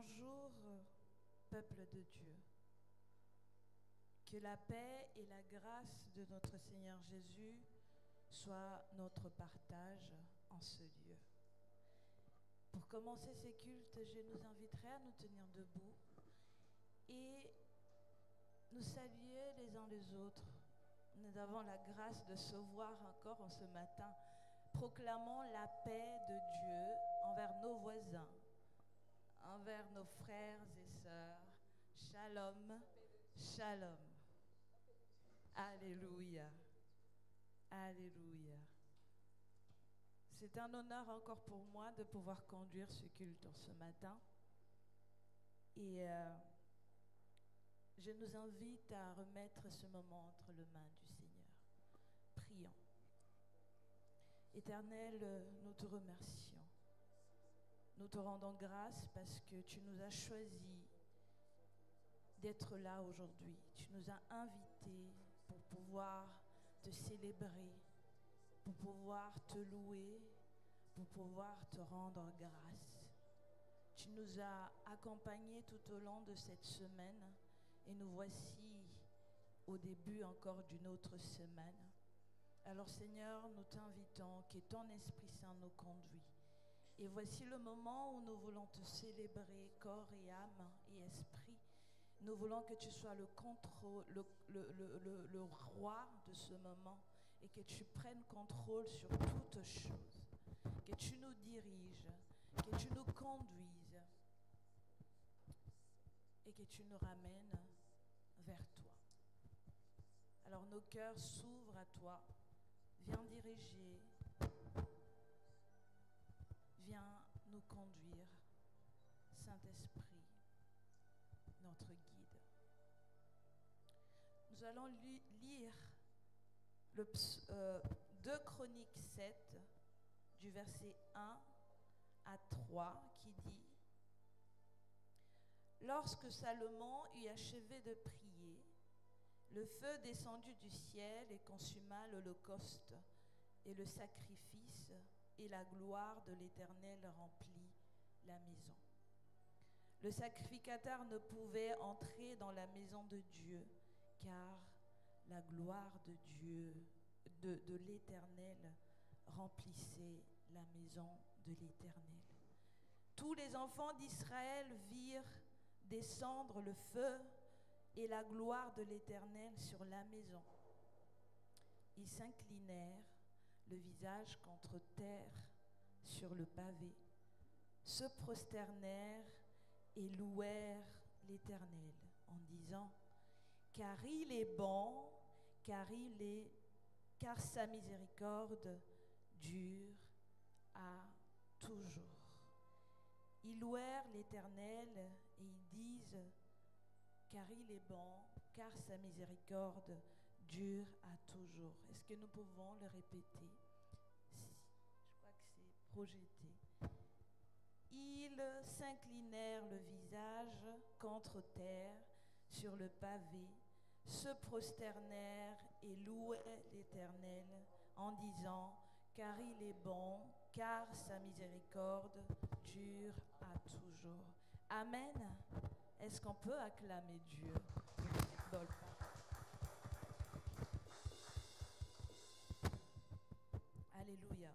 Bonjour, peuple de Dieu. Que la paix et la grâce de notre Seigneur Jésus soient notre partage en ce lieu. Pour commencer ces cultes, je nous inviterai à nous tenir debout et nous saluer les uns les autres. Nous avons la grâce de se voir encore en ce matin. Proclamons la paix de Dieu envers nos voisins, envers nos frères et sœurs. Shalom, shalom. Alléluia, alléluia. C'est un honneur encore pour moi de pouvoir conduire ce culte en ce matin. Et je nous invite à remettre ce moment entre les mains du Seigneur. Prions. Éternel, nous te remercions. Nous te rendons grâce parce que tu nous as choisis d'être là aujourd'hui. Tu nous as invités pour pouvoir te célébrer, pour pouvoir te louer, pour pouvoir te rendre grâce. Tu nous as accompagnés tout au long de cette semaine et nous voici au début encore d'une autre semaine. Alors Seigneur, nous t'invitons que ton Esprit Saint nous conduise. Et voici le moment où nous voulons te célébrer corps et âme et esprit. Nous voulons que tu sois le roi de ce moment et que tu prennes contrôle sur toutes choses, que tu nous diriges, que tu nous conduises et que tu nous ramènes vers toi. Alors nos cœurs s'ouvrent à toi. Viens diriger, viens nous conduire, Saint-Esprit, notre guide. Nous allons lire 2 Chroniques 7, du verset 1 à 3, qui dit: Lorsque Salomon eut achevé de prier, le feu descendit du ciel et consuma l'holocauste et le sacrifice, et la gloire de l'Éternel remplit la maison. Le sacrificateur ne pouvait entrer dans la maison de Dieu, car la gloire de Dieu, de l'Éternel, remplissait la maison de l'Éternel. Tous les enfants d'Israël virent descendre le feu et la gloire de l'Éternel sur la maison. Ils s'inclinèrent, le visage contre terre, sur le pavé, se prosternèrent et louèrent l'Éternel en disant: Car il est bon, car sa miséricorde dure à toujours. Ils louèrent l'Éternel et ils disent: Car il est bon, car sa miséricorde dure à toujours. Est-ce que nous pouvons le répéter? Je crois que c'est projeté. Ils s'inclinèrent le visage contre terre sur le pavé, se prosternèrent et louaient l'Éternel en disant: Car il est bon, car sa miséricorde dure à toujours. Amen. Est-ce qu'on peut acclamer Dieu? Alléluia.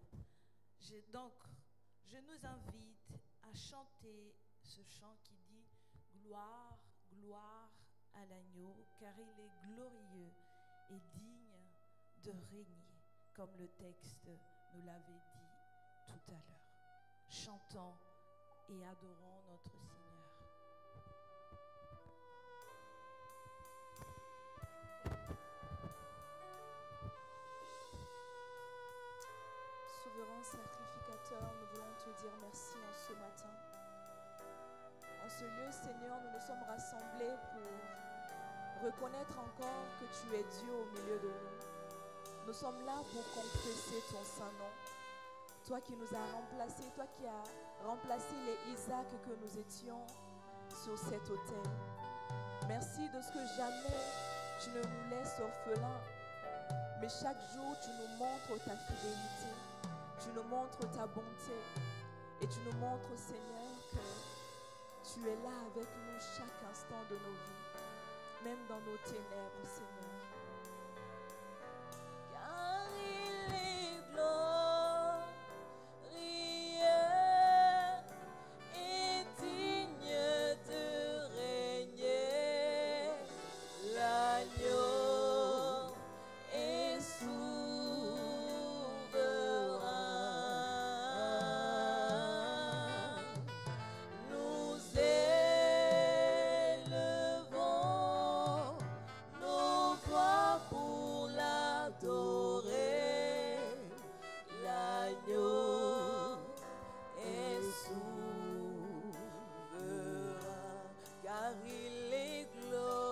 Je nous invite à chanter ce chant qui dit: Gloire, gloire à l'agneau, car il est glorieux et digne de régner, comme le texte nous l'avait dit tout à l'heure. Chantons et adorons notre Seigneur. Souverain sacrificateur, nous voulons te dire merci en ce matin. En ce lieu, Seigneur, nous nous sommes rassemblés pour reconnaître encore que tu es Dieu au milieu de nous. Nous sommes là pour confesser ton saint nom. Toi qui nous as remplacés, toi qui as remplacé les Isaac que nous étions sur cet autel. Merci de ce que jamais tu ne nous laisses orphelins, mais chaque jour tu nous montres ta fidélité. Tu nous montres ta bonté et tu nous montres, Seigneur, que Tu es là avec nous chaque instant de nos vies, même dans nos ténèbres, Seigneur. Car il est glorieux et digne de régner. L'agneau est souverain. Nous élevons nos voix pour l'adorer. L'agneau est souverain, car il est glorieux.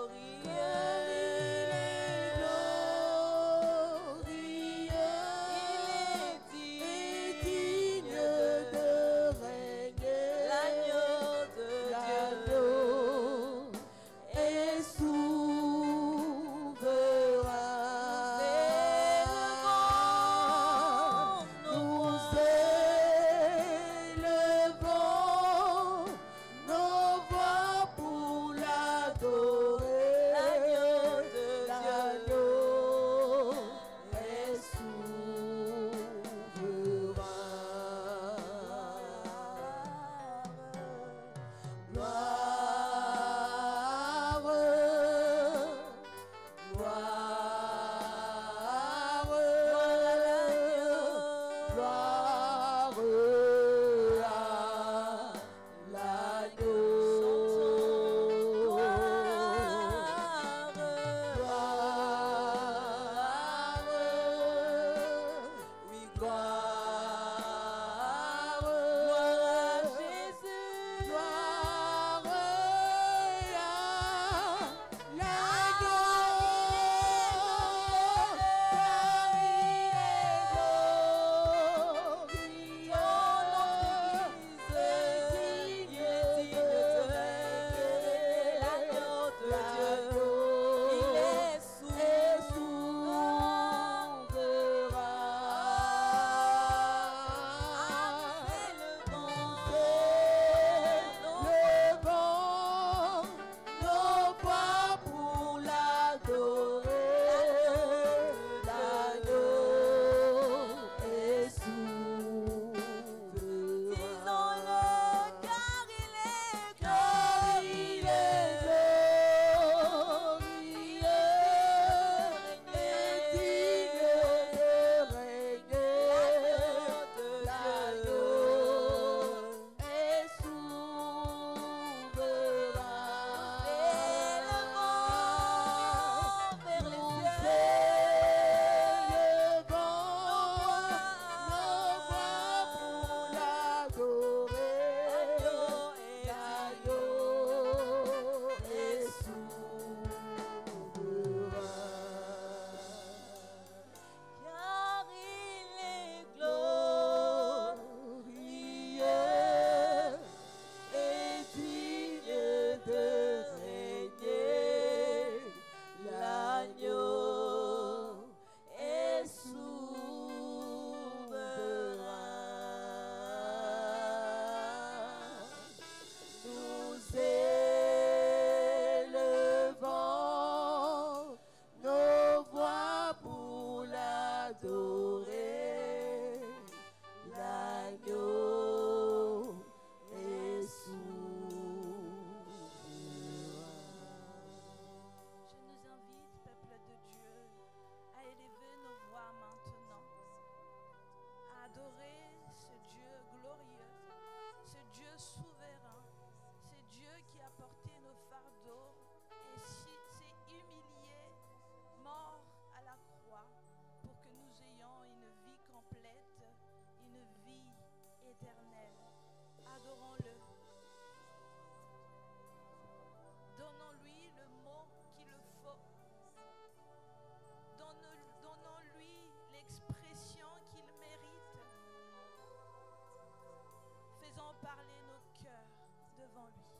Parler nos cœurs devant lui.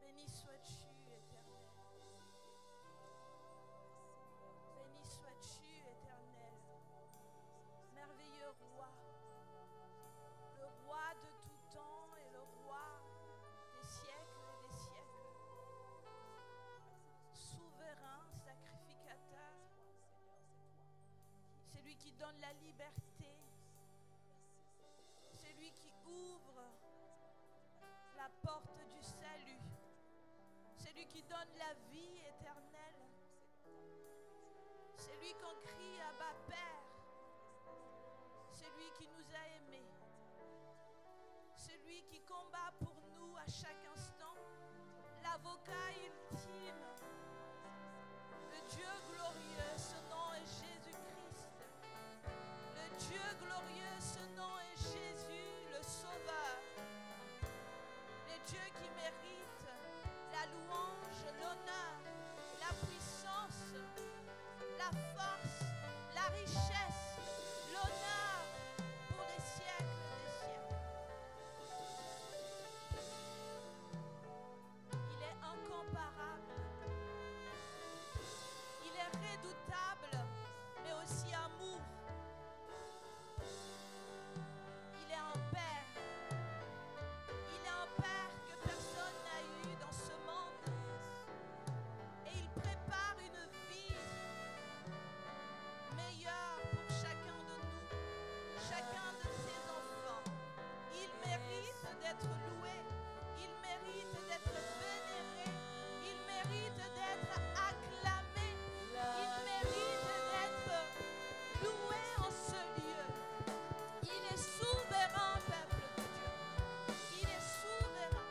Béni sois-tu, Éternel. Béni sois-tu, Éternel. Merveilleux roi, donne la liberté. C'est lui qui ouvre la porte du salut. C'est lui qui donne la vie éternelle. C'est lui qu'on crie Abba Père. C'est lui qui nous a aimés. C'est lui qui combat pour nous à chaque instant. L'avocat ultime. Le Dieu glorieux, son nom est Jésus-Christ. Le Dieu glorieux, son nom est Jésus, le Sauveur. Le Dieu qui mérite la louange, l'honneur, la puissance, la force, la richesse, l'honneur pour les siècles des siècles. Il est incomparable. Il est redoutable, mais aussi amour. Il est un Père. Il est un Père que personne n'a eu dans ce monde. Et il prépare une vie meilleure pour chacun de nous, chacun de ses enfants. Il mérite d'être loué. Il mérite d'être vénéré. Il mérite d'être acclamé. Il mérite d'être loué en ce lieu. Il est souverain, peuple de Dieu. Il est souverain.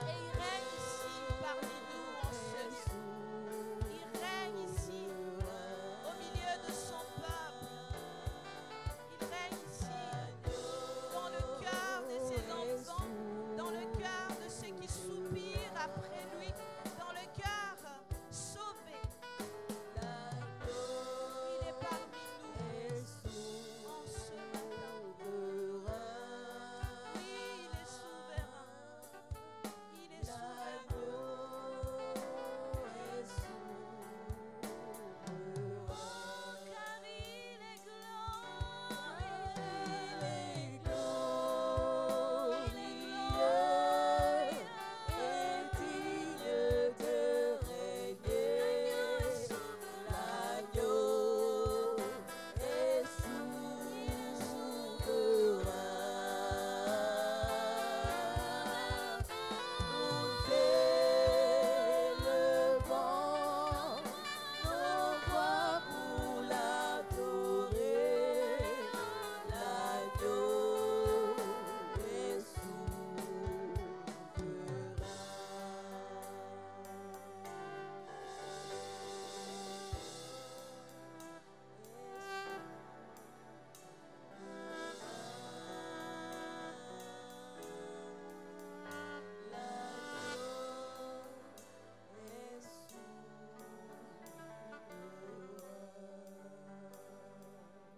Et il règne ici parmi nous en ce lieu. Il règne ici au milieu de son peuple. Il règne ici dans le cœur de ses enfants, dans le cœur de ceux qui soupirent après lui, dans le cœur sauvé. Il est parmi nous en ce matin. Oui, il est souverain. Il est souverain. Oh, car il est glorieux. Il est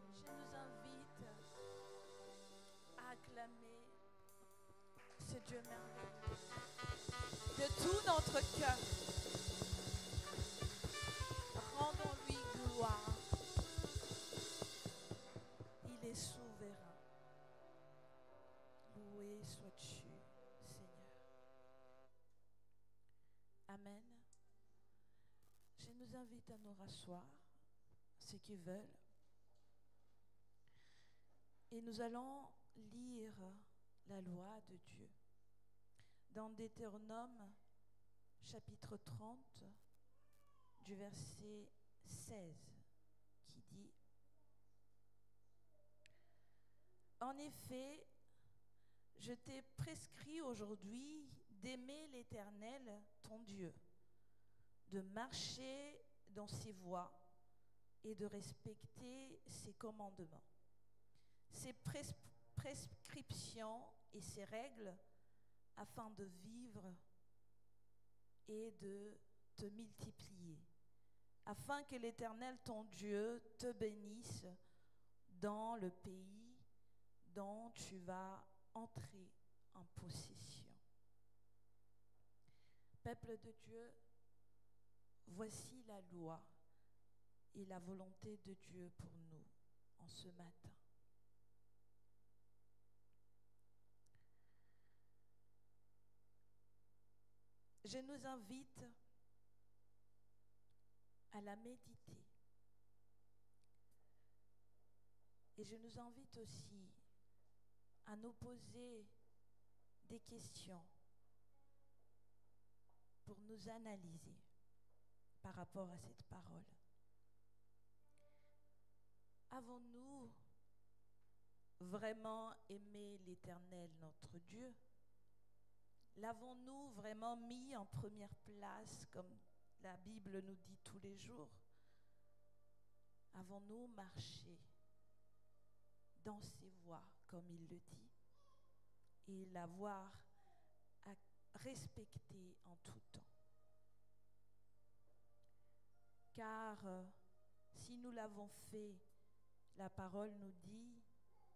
Je nous invite à acclamer ce Dieu merveilleux de tout notre cœur. Rendons-lui gloire. Il est souverain. Loué sois-tu, Seigneur. Amen. Je nous invite à nous rasseoir, ceux qui veulent. Et nous allons lire la loi de Dieu dans Deutéronome chapitre 30 du verset 16 qui dit: En effet, je t'ai prescrit aujourd'hui d'aimer l'Éternel, ton Dieu, de marcher dans ses voies et de respecter ses commandements, ses prescriptions et ses règles, afin de vivre et de te multiplier, afin que l'Éternel, ton Dieu, te bénisse dans le pays dont tu vas entrer en possession. Peuple de Dieu, voici la loi et la volonté de Dieu pour nous en ce matin. Je nous invite à la méditer. Et je nous invite aussi à nous poser des questions pour nous analyser par rapport à cette parole. Avons-nous vraiment aimé l'Éternel, notre Dieu? L'avons-nous vraiment mis en première place, comme la Bible nous dit tous les jours? Avons-nous marché dans ses voies, comme il le dit, et l'avoir respecté en tout temps? Car si nous l'avons fait, la parole nous dit,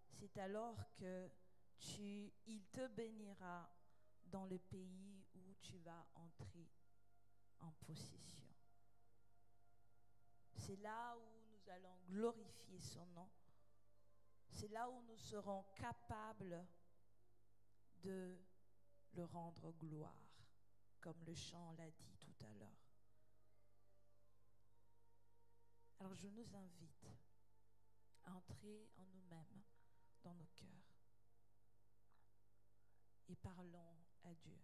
c'est alors que il te bénira dans le pays où tu vas entrer en possession. C'est là où nous allons glorifier son nom. C'est là où nous serons capables de le rendre gloire, comme le chant l'a dit tout à l'heure. Alors je nous invite à entrer en nous-mêmes, dans nos cœurs, et parlons à Dieu.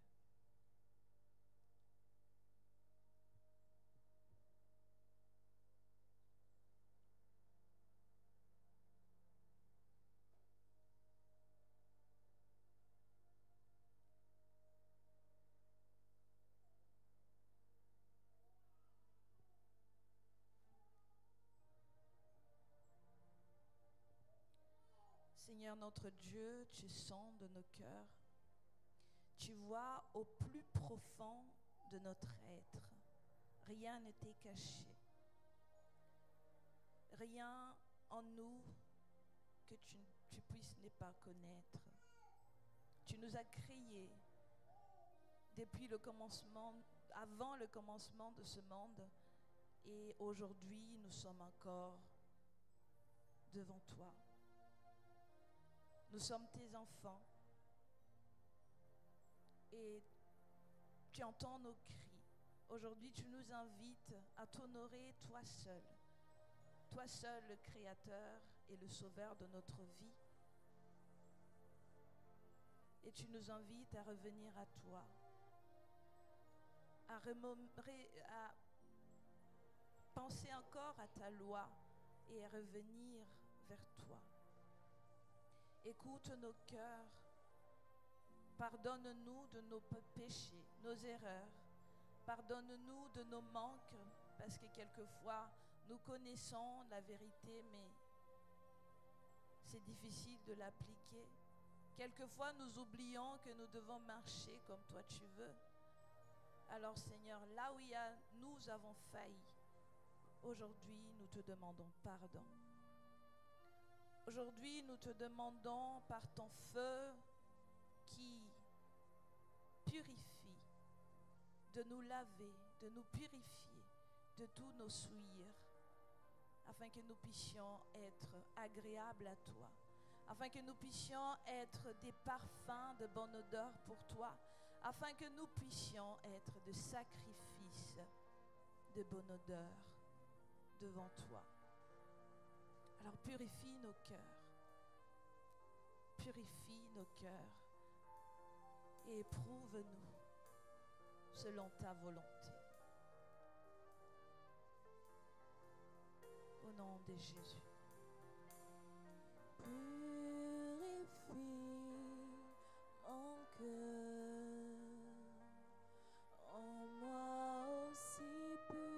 Seigneur notre Dieu, tu sondes nos cœurs. Tu vois au plus profond de notre être. Rien ne t'est caché. Rien en nous que tu puisses ne pas connaître. Tu nous as créés depuis le commencement, avant le commencement de ce monde, et aujourd'hui nous sommes encore devant toi. Nous sommes tes enfants et tu entends nos cris. Aujourd'hui, tu nous invites à t'honorer toi seul le Créateur et le Sauveur de notre vie. Et tu nous invites à revenir à toi, à penser encore à ta loi et à revenir vers toi. Écoute nos cœurs, pardonne-nous de nos péchés, nos erreurs, pardonne-nous de nos manques, parce que quelquefois nous connaissons la vérité, mais c'est difficile de l'appliquer. Quelquefois nous oublions que nous devons marcher comme toi tu veux. Alors Seigneur, là où nous avons failli, aujourd'hui nous te demandons pardon. Aujourd'hui, nous te demandons par ton feu qui purifie, de nous laver, de nous purifier de tous nos souillures, afin que nous puissions être agréables à toi, afin que nous puissions être des parfums de bonne odeur pour toi, afin que nous puissions être des sacrifices de bonne odeur devant toi. Alors purifie nos cœurs et éprouve-nous selon ta volonté. Au nom de Jésus. Purifie mon cœur, en moi aussi pur.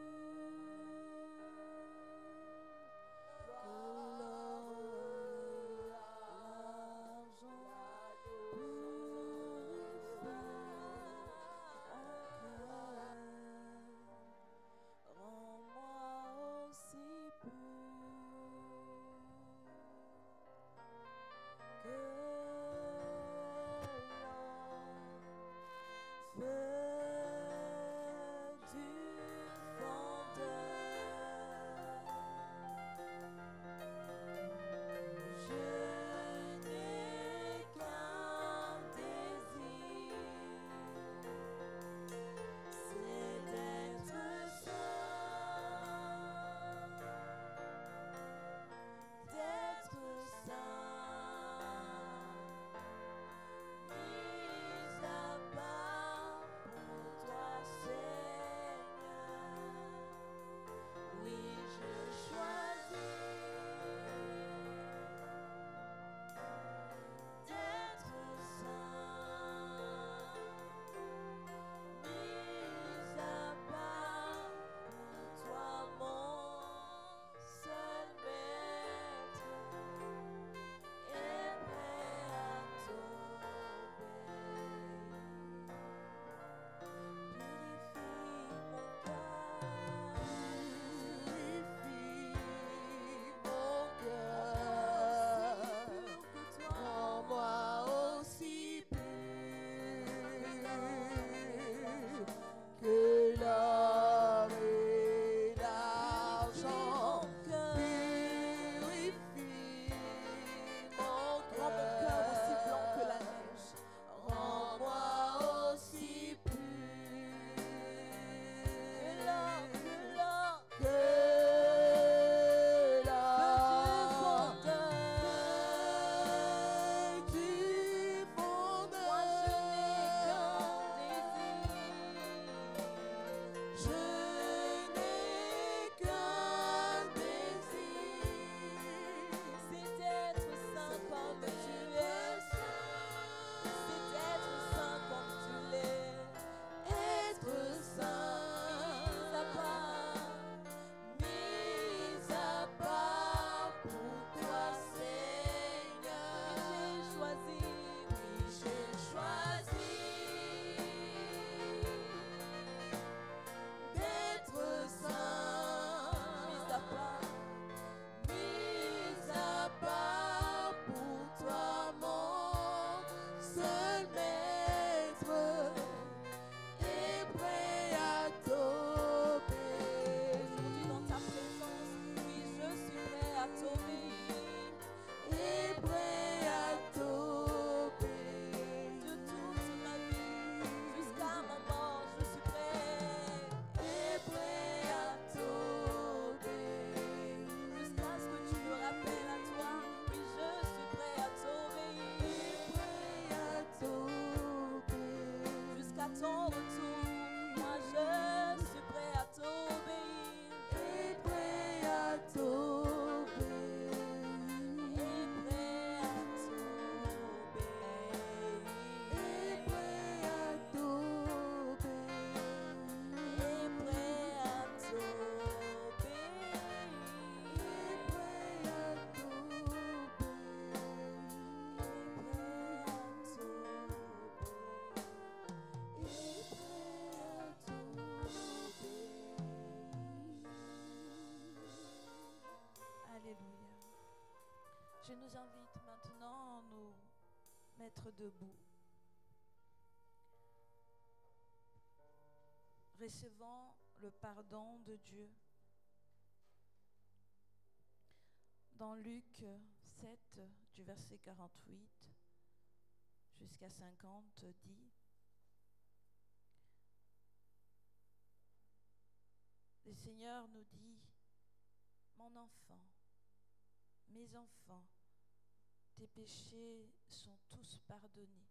t'obéir et prêt à t'obéir. De toute ma vie jusqu'à ma mort, je suis prêt et prêt à t'obéir. Jusqu'à ce que tu me rappelles à toi, oui, je suis prêt à t'obéir. Prêt à t'obéir. Jusqu'à ton retour, moi je suis prêt à t'obéir. Et prêt à t'obéir. Et prêt à t'obéir. Et prêt à t'obéir. Et prêt à t'obéir. Et prêt à Alléluia. Je nous invite maintenant à nous mettre debout. Recevons le pardon de Dieu. Dans Luc 7, du verset 48 jusqu'à 50, dit: le Seigneur nous dit: mon enfant, mes enfants, tes péchés sont tous pardonnés.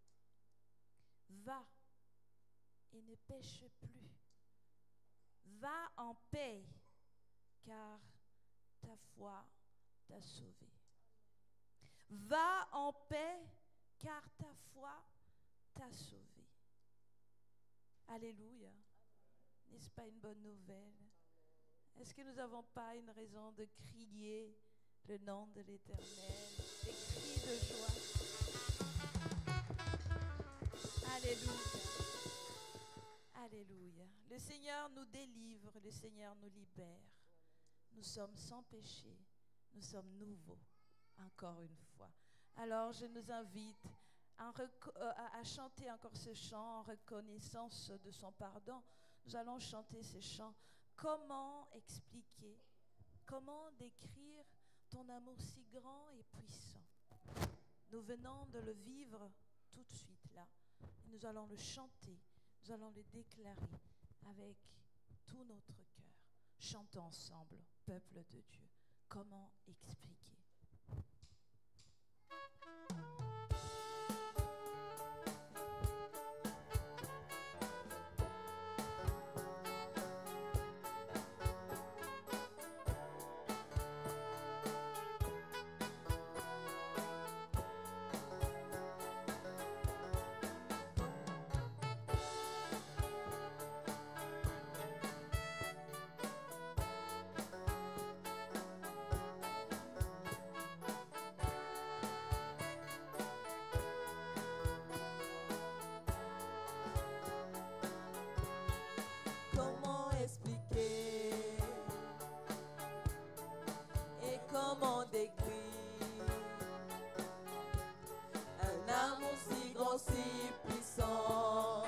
Va et ne pêche plus. Va en paix, car ta foi t'a sauvé. Va en paix, car ta foi t'a sauvé. Alléluia. N'est-ce pas une bonne nouvelle? Est-ce que nous n'avons pas une raison de crier le nom de l'Éternel, des cris de joie? Alléluia. Alléluia. Le Seigneur nous délivre, le Seigneur nous libère. Nous sommes sans péché, nous sommes nouveaux, encore une fois. Alors je nous invite à chanter encore ce chant en reconnaissance de son pardon. Nous allons chanter ce chant. Comment expliquer, comment décrire ton amour si grand et puissant? Nous venons de le vivre tout de suite là. Et nous allons le chanter, nous allons le déclarer avec tout notre cœur. Chantons ensemble, peuple de Dieu. Comment expliquer? Comment décrire un amour si grand, si puissant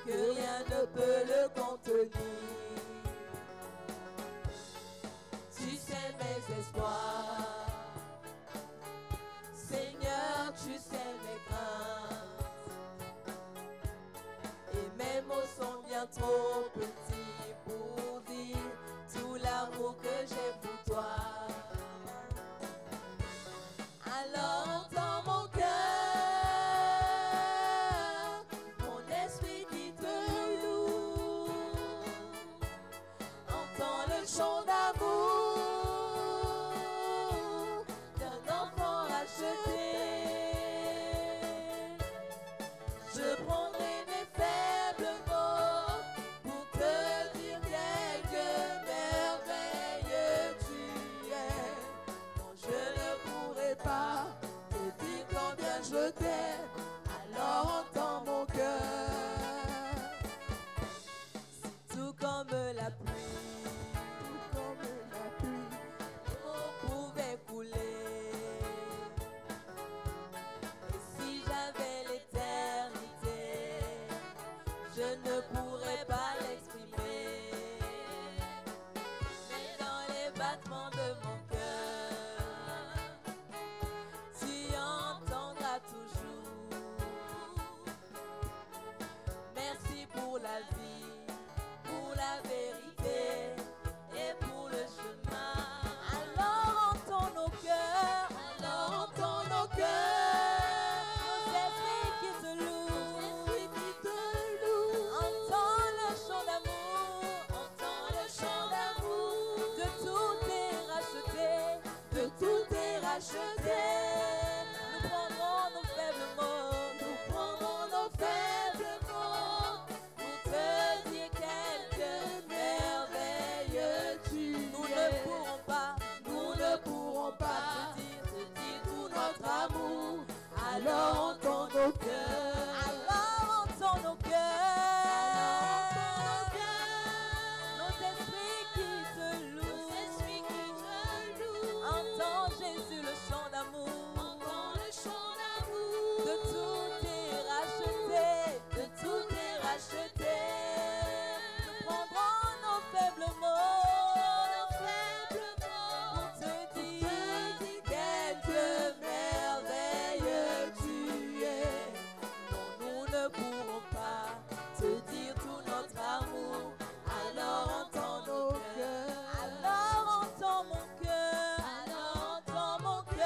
que rien ne peut le contenir? Tu sais mes espoirs, Seigneur, tu sais mes craintes, et mes mots sont bien trop petits pour dire tout l'amour que j'ai pour toi. Alors entends mon cœur, mon esprit qui te loue. Entends le chant d'amour d'un enfant racheté. Je prendrai mes faibles mots pour te dire quelque merveilleux tu es. Non, je ne pourrai pas te dire combien je t'aime. Alors entends mon cœur. C'est tout comme la pluie, l'eau pouvait couler. Et si j'avais l'éternité, je ne pourrais pas l'exprimer. Mais dans les battements de mon cœur, rachetés. Nous prendrons nos faibles mots, nous prendrons nos faibles mots pour te dire quel Dieu merveilleux tu es. Nous ne pourrons pas te dire tout notre amour. Alors entends nos cœurs, alors entends nos cœurs, nos esprits qui te louent, entends Jésus le chant d'amour, de tout est racheté, de tout est racheté. Nous prendrons nos faibles mots pour te dire quel Dieu merveilleux tu es. Non, nous ne pourrons pas te dire tout notre amour. Alors entends nos cœurs, alors entends mon cœur, alors entends mon cœur.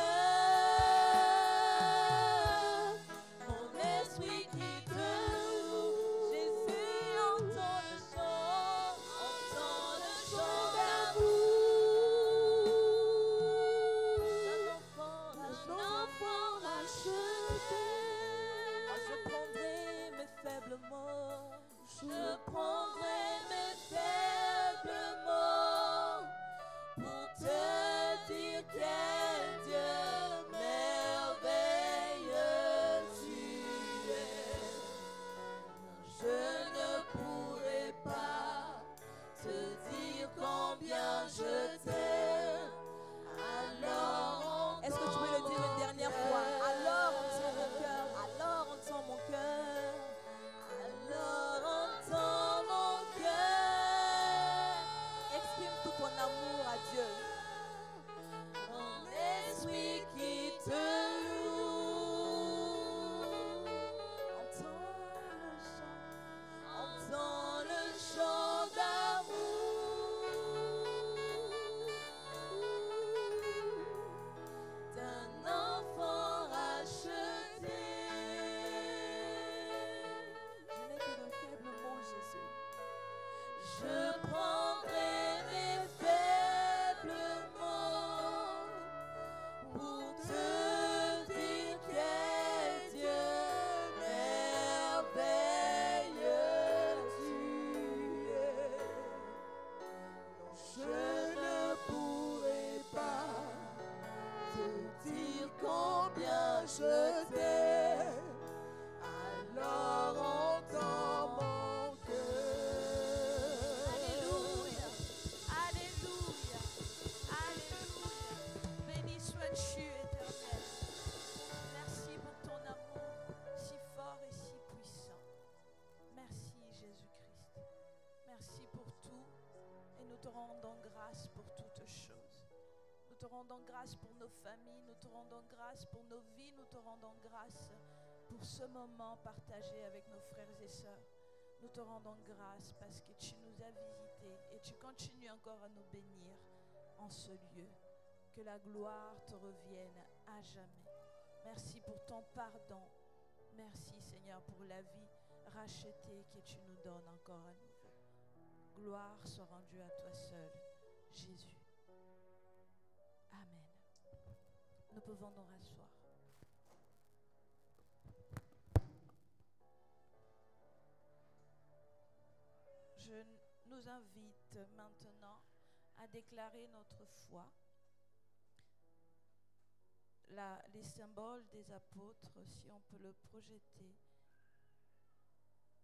Mon esprit qui te loue, Jésus entend le chant d'amour. Un enfant racheté. Je prendrai mes faibles mots, je prendrai mes faibles mots pour te dire quel Dieu merveilleux tu es. Je ne pourrai pas te dire combien je t'aime. Alors, est-ce que tu peux le dire une dernière fois? Alors entends mon cœur, alors entends mon cœur, alors entends mon cœur. Exprime tout ton amour à Dieu. Mon esprit qui te loue, entends le chant d'amour d'un enfant racheté. Je n'ai que de faibles mots, Jésus. Je prendrai mes faibles mots pour te dire quel Dieu merveilleux tu es. Non, je ne pourrai pas te dire combien je t'aime. Alors entends mon cœur. Alléluia, Alléluia, Alléluia. Béni sois-tu, Éternel. Merci pour ton amour si fort et si puissant. Merci, Jésus-Christ. Merci pour tout et nous te rendons grâce pour toutes choses. Nous te rendons grâce pour nos familles, nous te rendons grâce pour nos vies, nous te rendons grâce pour ce moment partagé avec nos frères et sœurs. Nous te rendons grâce parce que tu nous as visités et tu continues encore à nous bénir en ce lieu. Que la gloire te revienne à jamais. Merci pour ton pardon. Merci Seigneur pour la vie rachetée que tu nous donnes encore à nouveau. Gloire soit rendue à toi seul, Jésus. Amen. Nous pouvons nous rasseoir. Je nous invite maintenant à déclarer notre foi. Les symboles des apôtres, si on peut le projeter.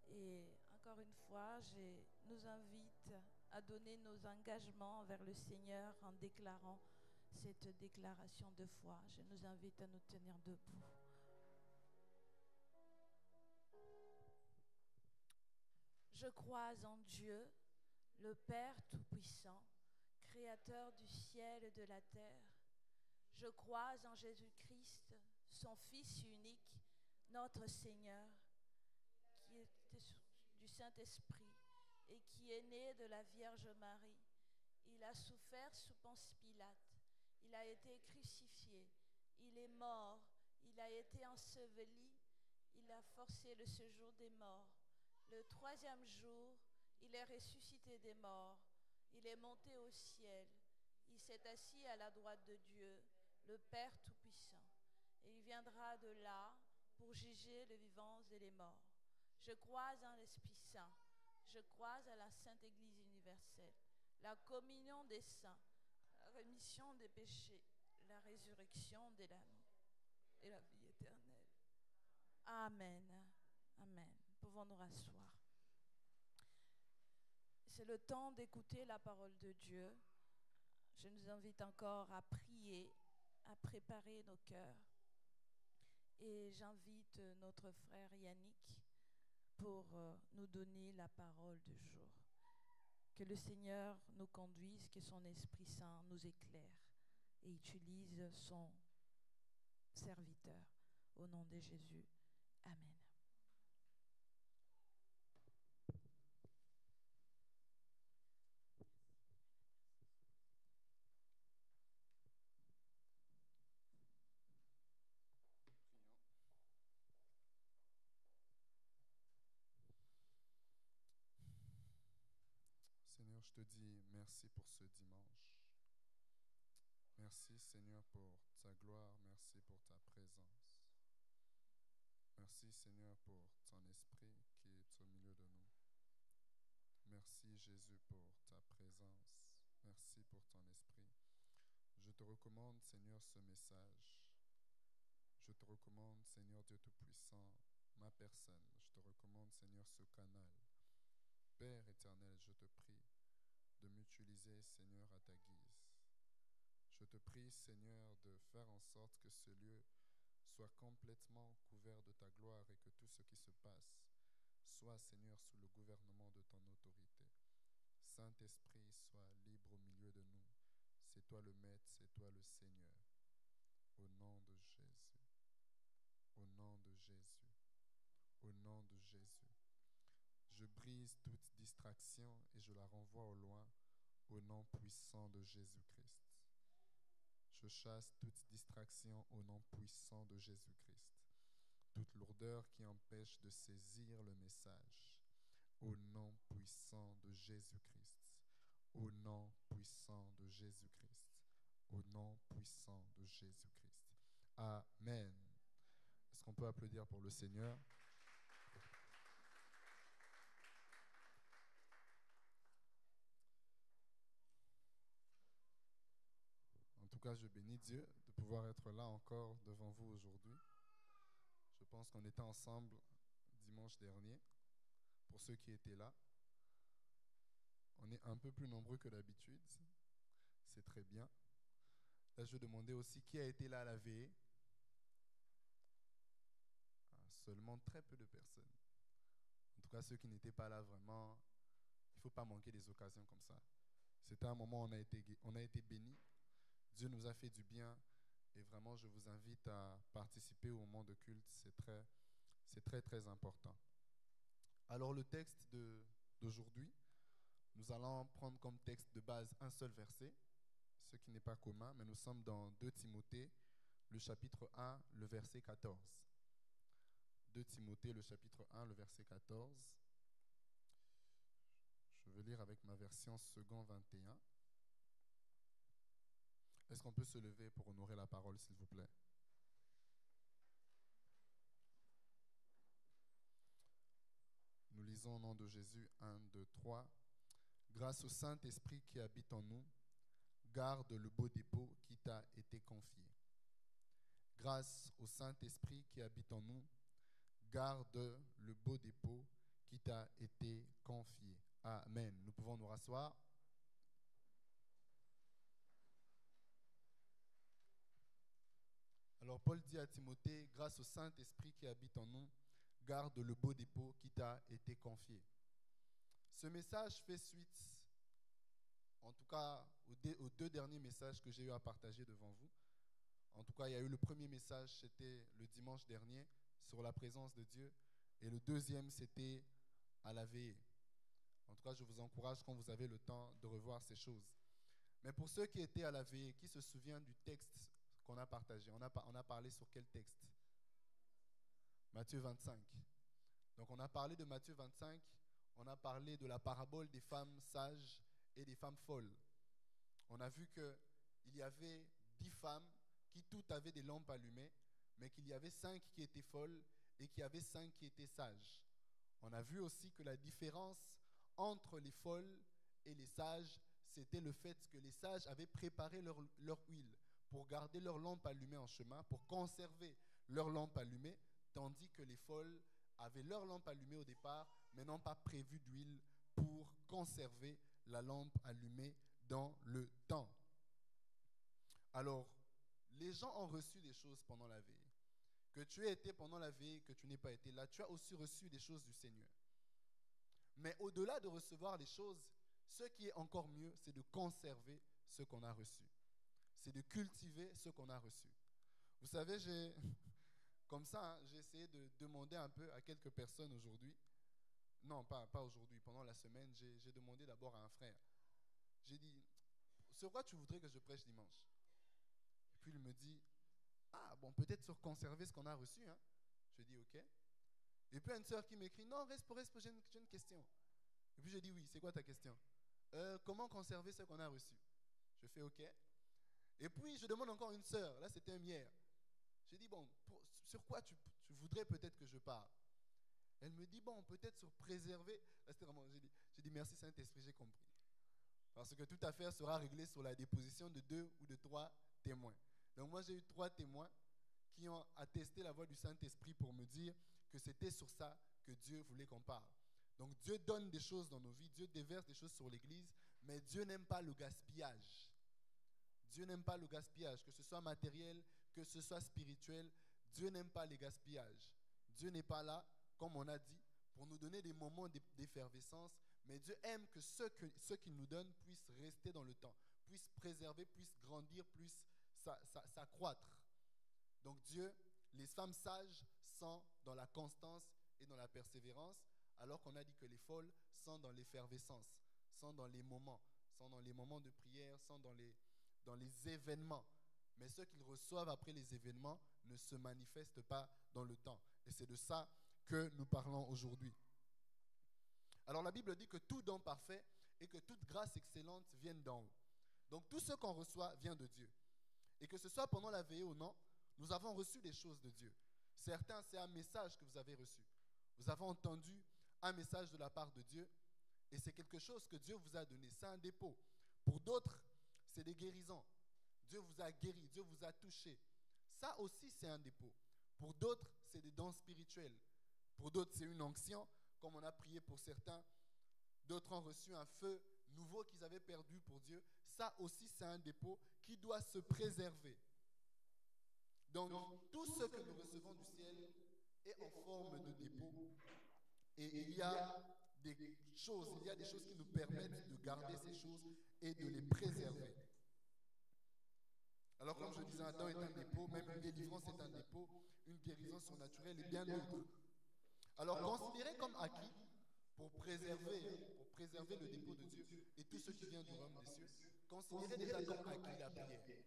Et encore une fois, je nous invite à donner nos engagements envers le Seigneur en déclarant cette déclaration de foi. Je nous invite à nous tenir debout. Je crois en Dieu, le Père Tout-Puissant, Créateur du ciel et de la terre. Je crois en Jésus-Christ, son Fils unique, notre Seigneur, qui est du Saint-Esprit et qui est né de la Vierge Marie. Il a souffert sous Ponce Pilate. Il a été crucifié. Il est mort. Il a été enseveli. Il a forcé le séjour des morts. Le troisième jour, il est ressuscité des morts. Il est monté au ciel. Il s'est assis à la droite de Dieu, le Père Tout-Puissant, et il viendra de là pour juger les vivants et les morts. Je crois en l'Esprit Saint, je crois à la Sainte Église universelle, la communion des saints, la rémission des péchés, la résurrection des l'âme et la vie éternelle. Amen. Amen. Pouvons nous rasseoir. C'est le temps d'écouter la parole de Dieu. Je nous invite encore à prier, à préparer nos cœurs. Et j'invite notre frère Yannick pour nous donner la parole du jour. Que le Seigneur nous conduise, que son Esprit Saint nous éclaire et utilise son serviteur. Au nom de Jésus. Amen. Seigneur, je te dis merci pour ce dimanche. Merci, Seigneur, pour ta gloire. Merci pour ta présence. Merci, Seigneur, pour ton esprit qui est au milieu de nous. Merci, Jésus, pour ta présence. Merci pour ton esprit. Je te recommande, Seigneur, ce message. Je te recommande, Seigneur Dieu Tout-Puissant, ma personne. Je te recommande, Seigneur, ce canal. Père éternel, je te prie de m'utiliser, Seigneur, à ta guise. Je te prie, Seigneur, de faire en sorte que ce lieu soit complètement couvert de ta gloire et que tout ce qui se passe soit, Seigneur, sous le gouvernement de ton autorité. Saint-Esprit, sois libre au milieu de nous. C'est toi le Maître, c'est toi le Seigneur. Au nom de Jésus. Au nom de Jésus. Au nom de Jésus. Je brise toute distraction et je la renvoie au loin au nom puissant de Jésus-Christ. Je chasse toute distraction au nom puissant de Jésus-Christ. Toute lourdeur qui empêche de saisir le message au nom puissant de Jésus-Christ. Au nom puissant de Jésus-Christ. Au nom puissant de Jésus-Christ. Amen. Est-ce qu'on peut applaudir pour le Seigneur? En tout cas, je bénis Dieu de pouvoir être là encore devant vous aujourd'hui. Je pense qu'on était ensemble dimanche dernier. Pour ceux qui étaient là, on est un peu plus nombreux que d'habitude. C'est très bien. Là, je vais demander aussi qui a été là à la veillée. Seulement très peu de personnes. En tout cas, ceux qui n'étaient pas là vraiment, il ne faut pas manquer des occasions comme ça. C'était un moment où on a été bénis. Dieu nous a fait du bien et vraiment, je vous invite à participer au moment de culte. C'est très, très important. Alors, le texte d'aujourd'hui, nous allons prendre comme texte de base un seul verset, ce qui n'est pas commun, mais nous sommes dans 2 Timothée, le chapitre 1, le verset 14. 2 Timothée, le chapitre 1, le verset 14. Je vais lire avec ma version second 21. Est-ce qu'on peut se lever pour honorer la parole, s'il vous plaît? Nous lisons au nom de Jésus 1, 2, 3. Grâce au Saint-Esprit qui habite en nous, garde le beau dépôt qui t'a été confié. Grâce au Saint-Esprit qui habite en nous, garde le beau dépôt qui t'a été confié. Amen. Nous pouvons nous rasseoir. Alors Paul dit à Timothée, grâce au Saint-Esprit qui habite en nous, garde le beau dépôt qui t'a été confié. Ce message fait suite, en tout cas, aux 2 derniers messages que j'ai eu à partager devant vous. En tout cas, il y a eu le premier message, c'était le dimanche dernier, sur la présence de Dieu. Et le deuxième, c'était à la veillée. En tout cas, je vous encourage quand vous avez le temps de revoir ces choses. Mais pour ceux qui étaient à la veillée, qui se souviennent du texte qu'on a partagé, on a parlé sur quel texte? Matthieu 25. Donc on a parlé de Matthieu 25, on a parlé de la parabole des femmes sages et des femmes folles. On a vu qu'il y avait 10 femmes qui qui toutes avaient des lampes allumées, mais qu'il y avait 5 qui étaient folles et qu'il y avait 5 qui étaient sages. On a vu aussi que la différence entre les folles et les sages, c'était le fait que les sages avaient préparé leur huile pour garder leur lampe allumée en chemin, pour conserver leur lampe allumée, tandis que les folles avaient leur lampe allumée au départ, mais n'ont pas prévu d'huile pour conserver la lampe allumée dans le temps. Alors, les gens ont reçu des choses pendant la veille. Que tu aies été pendant la veille, que tu n'aies pas été là, tu as aussi reçu des choses du Seigneur. Mais au-delà de recevoir les choses, ce qui est encore mieux, c'est de conserver ce qu'on a reçu. C'est de cultiver ce qu'on a reçu. Vous savez, comme ça, j'ai essayé de demander un peu à quelques personnes aujourd'hui. Non, pas aujourd'hui, pendant la semaine, j'ai demandé d'abord à un frère. J'ai dit, sur quoi tu voudrais que je prêche dimanche? Et puis il me dit, ah bon, peut-être sur conserver ce qu'on a reçu. Hein. Je dis, ok. Et puis une sœur qui m'écrit, non, reste, j'ai une question. Et puis je dis, oui, c'est quoi ta question? Comment conserver ce qu'on a reçu? Je fais, ok. Et puis je demande encore une sœur, là c'était hier. J'ai dit, bon, sur quoi tu voudrais peut-être que je parle? Elle me dit, bon, peut-être sur préserver. Là, c'était vraiment, j'ai dit, merci Saint-Esprit, j'ai compris. Parce que toute affaire sera réglée sur la déposition de 2 ou de 3 témoins. Donc moi, j'ai eu 3 témoins qui ont attesté la voix du Saint-Esprit pour me dire que c'était sur ça que Dieu voulait qu'on parle. Donc Dieu donne des choses dans nos vies, Dieu déverse des choses sur l'Église, mais Dieu n'aime pas le gaspillage. Dieu n'aime pas le gaspillage, que ce soit matériel, que ce soit spirituel. Dieu n'aime pas les gaspillages. Dieu n'est pas là, comme on a dit, pour nous donner des moments d'effervescence, mais Dieu aime que ce qu'il nous donne puisse rester dans le temps, puisse préserver, puisse grandir, puisse s'accroître. Donc Dieu, les femmes sages sont dans la constance et dans la persévérance, alors qu'on a dit que les folles sont dans l'effervescence, sont dans les moments de prière, sont dans les événements. Mais ceux qu'ils reçoivent après les événements ne se manifestent pas dans le temps. Et c'est de ça que nous parlons aujourd'hui. Alors la Bible dit que tout don parfait et que toute grâce excellente viennent d'en haut. Donc tout ce qu'on reçoit vient de Dieu. Et que ce soit pendant la veillée ou non, nous avons reçu des choses de Dieu. Certains, c'est un message que vous avez reçu. Vous avez entendu un message de la part de Dieu et c'est quelque chose que Dieu vous a donné. C'est un dépôt. Pour d'autres, c'est des guérisons. Dieu vous a guéri, Dieu vous a touché. Ça aussi, c'est un dépôt. Pour d'autres, c'est des dons spirituels. Pour d'autres, c'est une onction, comme on a prié pour certains. D'autres ont reçu un feu nouveau qu'ils avaient perdu pour Dieu. Ça aussi, c'est un dépôt qui doit se préserver. Donc, tout ce que nous recevons du ciel est en forme de dépôt. Et il y a des choses qui nous permettent de garder ces choses et de les préserver. Alors, comme je disais, un don est un dépôt, même une délivrance est un dépôt, une guérison surnaturelle et bien d'autres. Alors, considérez comme acquis pour préserver le dépôt de Dieu et tout ce qui vient du royaume des cieux, considérez déjà comme acquis la prière.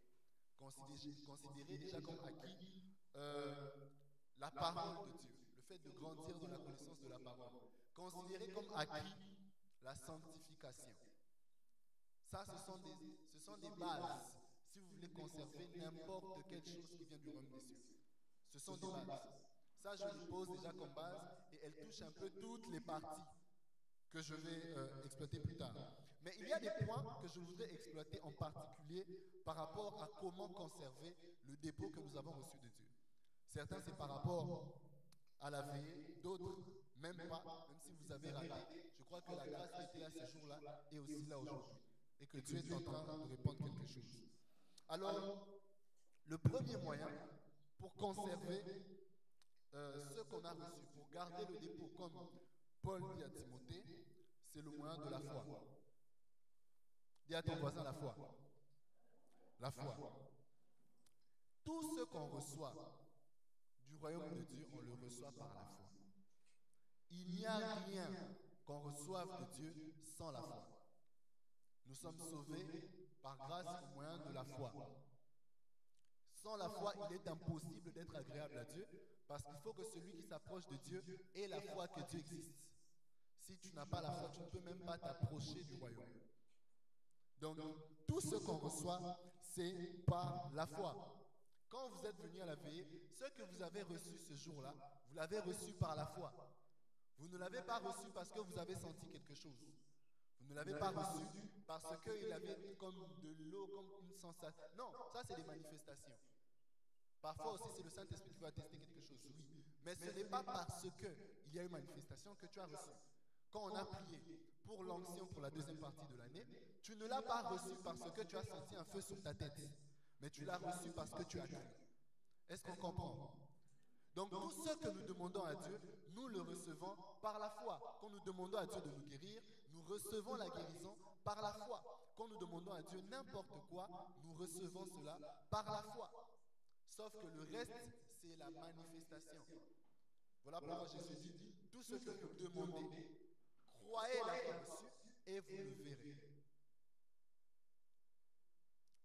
Considérez déjà comme acquis la parole de Dieu, le fait de grandir dans la connaissance de la parole. Considérez comme acquis la sanctification. Ça, ce sont des bases. Si vous voulez conserver n'importe quelle chose qui vient du royaume des cieux, ce sont des bases. Ça, je les pose déjà comme base et elles touchent un peu toutes les parties que je vais exploiter plus tard. Mais il y a des points que je voudrais exploiter en particulier par rapport à comment conserver le dépôt que nous avons reçu de Dieu. Certains, c'est par rapport à la veillée, d'autres, même pas, même si vous avez raté. Je crois que la grâce qui était là ce jour-là est aussi là aujourd'hui et que Dieu est en train de répondre quelque chose. Alors, le premier moyen pour conserver ce qu'on a reçu, pour garder le dépôt, comme Paul dit à Timothée, c'est le moyen de la foi. Dis à ton voisin la foi. La foi. Tout ce qu'on reçoit du royaume de Dieu, on le reçoit par la foi. Il n'y a rien qu'on reçoive de Dieu sans la foi. Nous sommes sauvés par grâce au moyen de la foi. Sans la foi, il est impossible d'être agréable à Dieu parce qu'il faut que celui qui s'approche de Dieu ait la foi que Dieu existe. Si tu n'as pas la foi, tu ne peux même pas t'approcher du royaume. Donc, tout ce qu'on reçoit, c'est par la foi. Quand vous êtes venu à la veillée, ce que vous avez reçu ce jour-là, vous l'avez reçu par la foi. Vous ne l'avez pas reçu parce que vous avez senti quelque chose. Vous ne l'avez pas reçu parce qu'il avait comme de l'eau, comme une sensation. Non, ça c'est des manifestations. Parfois aussi c'est le Saint-Esprit qui va tester quelque chose, oui. Mais ce n'est pas parce qu'il y a une manifestation que tu as reçu. Quand on a prié pour l'onction pour la deuxième partie de l'année, tu ne l'as pas reçu parce que tu as senti un feu sur ta tête. Mais tu l'as reçu parce que tu as cru. Est-ce qu'on comprend? Donc tout ce que nous demandons à Dieu, nous le recevons par la foi. Quand nous demandons à Dieu de nous guérir, nous recevons la guérison par la foi. Quand nous demandons à Dieu n'importe quoi, nous recevons cela par la foi. Sauf que le reste, c'est la manifestation. Voilà pourquoi Jésus dit, tout ce que vous demandez, croyez l'avoir reçu et vous le verrez.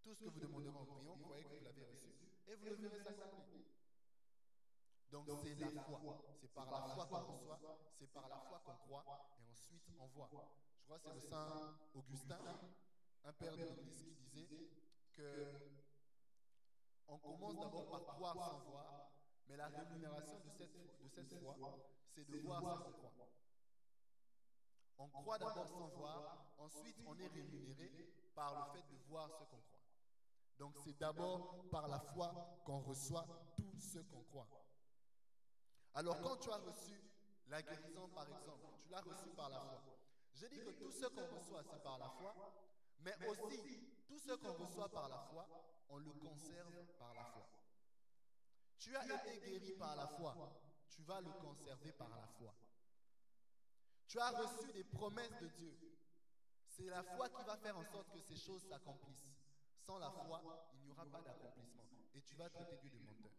Tout ce que vous demanderez en priant, croyez que vous l'avez reçu et vous le verrez s'accomplir. Donc c'est la foi. C'est par la foi qu'on reçoit, c'est par la foi qu'on croit et ensuite on voit. Je crois que c'est le Saint Augustin, un père de l'Église, qui disait que on commence d'abord par croire sans voir, mais la rémunération de cette foi, c'est de voir sans croire. On croit d'abord sans voir, ensuite on est rémunéré par le fait de voir ce qu'on croit. Donc c'est d'abord par la foi qu'on reçoit tout ce qu'on croit. Alors quand tu as reçu la guérison par exemple, tu l'as reçu par la foi. Je dis que tout ce qu'on reçoit c'est par la foi, mais aussi tout ce qu'on reçoit par la foi, on le conserve par la foi. Tu as été guéri par la foi, tu vas le conserver par la foi. Tu as reçu des promesses de Dieu. C'est la foi qui va faire en sorte que ces choses s'accomplissent. Sans la foi, il n'y aura pas d'accomplissement. Et tu vas traiter Dieu de menteur.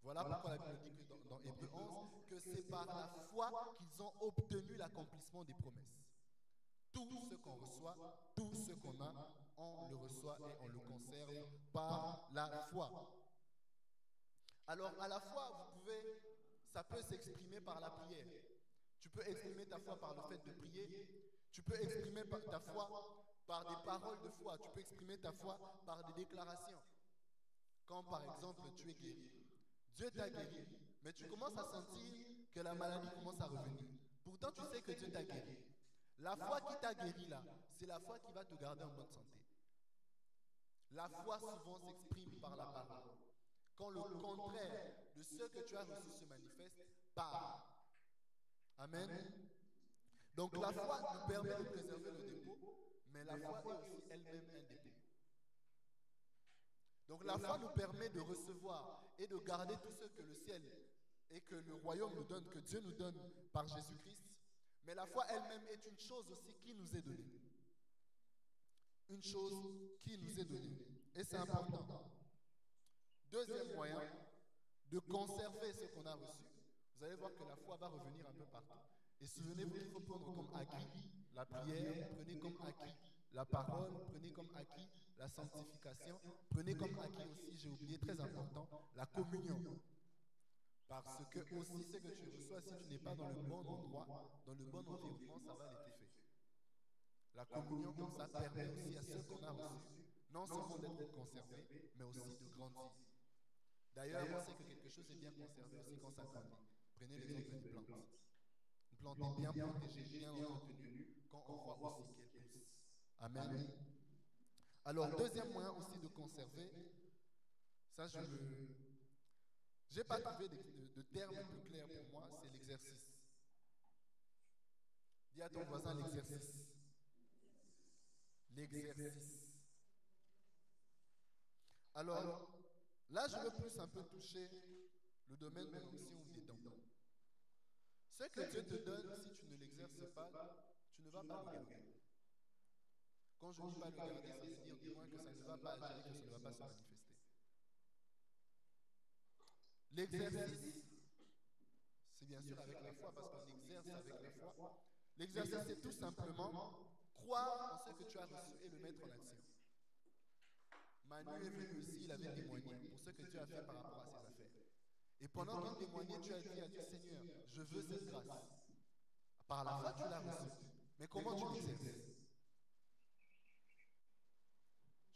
Voilà pourquoi la Bible dit que dans Hébreux 11, que c'est par la foi qu'ils ont obtenu l'accomplissement des promesses. Tout ce qu'on reçoit, tout ce qu'on a, on le reçoit et on le conserve par la foi. Alors à la fois, ça peut s'exprimer par la prière. Tu peux exprimer ta foi par le fait de prier. Tu peux exprimer ta foi par des paroles de foi. Tu peux exprimer ta foi par des déclarations. Quand par exemple tu es guéri. Dieu t'a guéri, mais tu commences à sentir que la maladie commence à revenir. Pourtant tu sais que Dieu t'a guéri. La foi qui t'a guéri là, c'est la foi qui va te garder en bonne santé. La foi souvent s'exprime par la parole. Quand le contraire de ce que tu as reçu se manifeste, parle. Amen. Donc la foi nous permet de préserver le dépôt, mais la foi est aussi elle-même un dépôt. Donc la foi nous permet de recevoir et de garder tout ce que le ciel et que le royaume nous donne, que Dieu nous donne par Jésus-Christ. Mais la foi elle-même est une chose aussi qui nous est donnée. Une chose qui nous est donnée. Et c'est important. Deuxième moyen de conserver ce qu'on a reçu. Vous allez voir que la foi va revenir un peu partout. Et souvenez-vous qu'il faut prendre comme acquis la prière, prenez comme acquis la parole, prenez comme acquis la sanctification, prenez comme acquis aussi, j'ai oublié, très important, la communion. Parce que aussi ce que tu reçois, si tu n'es pas dans le bon endroit, dans le bon environnement, ça va l'étouffer. La communion comme ça permet aussi à ceux qu'on a reçus, non seulement d'être conservés, mais aussi de grandir. D'ailleurs, on sait que quelque chose est bien conservé aussi quand ça grandit. Prenez l'exemple d'une plante. Une plante est bien protégée, bien entretenue, quand on voit aussi qu'elle pousse. Amen. Alors, deuxième moyen aussi de conserver, ça je n'ai pas trouvé de terme plus clair pour moi, c'est l'exercice. Dis à ton voisin l'exercice. L'exercice. Alors, là je veux plus un peu toucher le domaine de l'onction des dons. Ce que Dieu te donne, si tu ne l'exerces pas, tu ne vas pas le garder. Quand je ne dis pas le garder, ça veut dire du moins que ça ne va pas agir, que ça ne va pas se manifester. L'exercice, c'est bien sûr avec la foi, parce qu'on exerce avec la foi. L'exercice, c'est tout simplement croire en ce que tu as reçu et le mettre en action. Manu est venu ici, il avait témoigné pour ce que Dieu a fait par rapport à ses affaires. Et pendant qu'il témoignait, tu as dit à Dieu, Seigneur, je veux cette grâce. Par la foi, tu l'as reçue. Mais comment tu l'exerces?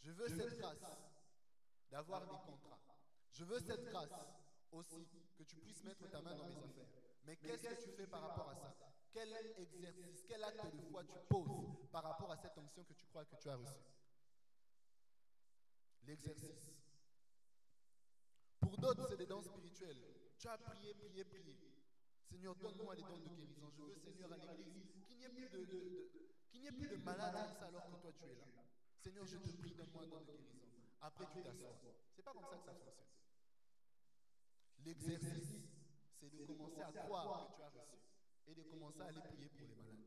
Je veux cette grâce d'avoir des contrats. Je veux cette grâce aussi, que tu puisses mettre ta main dans mes affaires. Mais qu'est-ce que tu fais par rapport à ça? Quel exercice, quel acte de foi tu poses par rapport à cette onction que tu crois que tu as reçue? L'exercice. Pour d'autres, c'est des dons spirituels. Tu as prié, prié, prié. Seigneur, donne-moi les dons de guérison. Je veux, Seigneur, à l'église, qu'il n'y ait plus de malades comme ça alors que toi tu es là. Seigneur, je te prie, donne-moi un don de guérison. Après, tu t'assois. C'est pas comme ça que ça fonctionne. L'exercice, c'est de commencer à croire que tu as reçu et de commencer à aller prier pour les malades.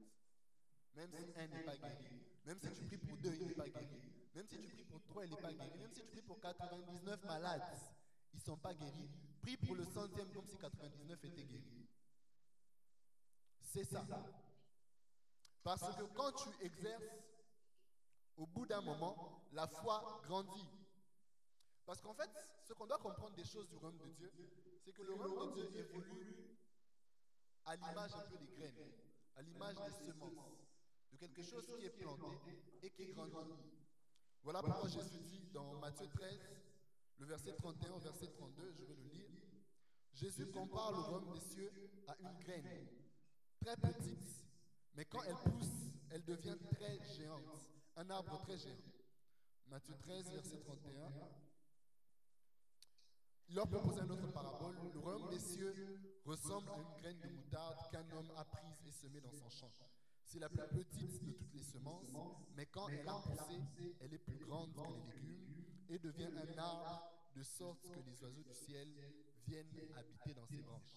Même si un n'est pas guéri, même si tu pries pour 2, il n'est pas guéri, même si tu pries pour 3, il n'est pas guéri, même si tu pries pour 99 malades, ils ne sont pas guéris, prie pour le 100e comme si 99 étaient guéris. C'est ça. Parce que quand tu exerces, au bout d'un moment, la foi grandit. Parce qu'en fait, ce qu'on doit comprendre des choses du royaume de Dieu, c'est que le royaume de Dieu évolue à l'image un peu des graines, à l'image des semences, de quelque chose qui est planté et qui grandit. Voilà pourquoi Jésus dit dans Matthieu 13, le verset 31 au verset 32, je vais le lire. Jésus compare le royaume des cieux à une graine, très petite, mais quand elle pousse, elle devient très géante, un arbre très géant. Matthieu 13, verset 31. Il leur propose une autre parabole. Le royaume des cieux ressemble à une graine de moutarde qu'un homme a prise et semée dans son champ. C'est la plus petite de toutes les semences, mais quand elle a poussé, elle est plus grande que les légumes et devient un arbre de sorte que les oiseaux du ciel viennent habiter dans ses branches.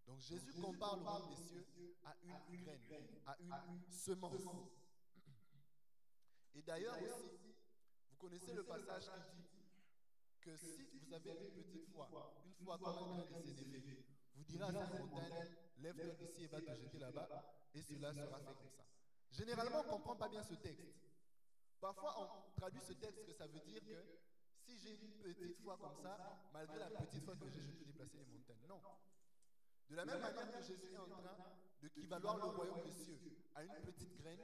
Donc Jésus compare le royaume des cieux à une graine, à une semence. Et d'ailleurs aussi, vous connaissez le passage qui dit que si vous avez une petite foi comme un grain de sénévé, vous direz à cette montagne, lève-toi d'ici et va te jeter là-bas, et cela sera fait comme ça. Généralement, on ne comprend pas bien ce texte. Parfois, on traduit ce texte que ça veut dire que si j'ai une petite foi comme ça, malgré la petite foi que j'ai, je peux déplacer les montagnes. Non. De la même manière que Jésus est en train d'équivaloir le royaume des cieux à une petite graine,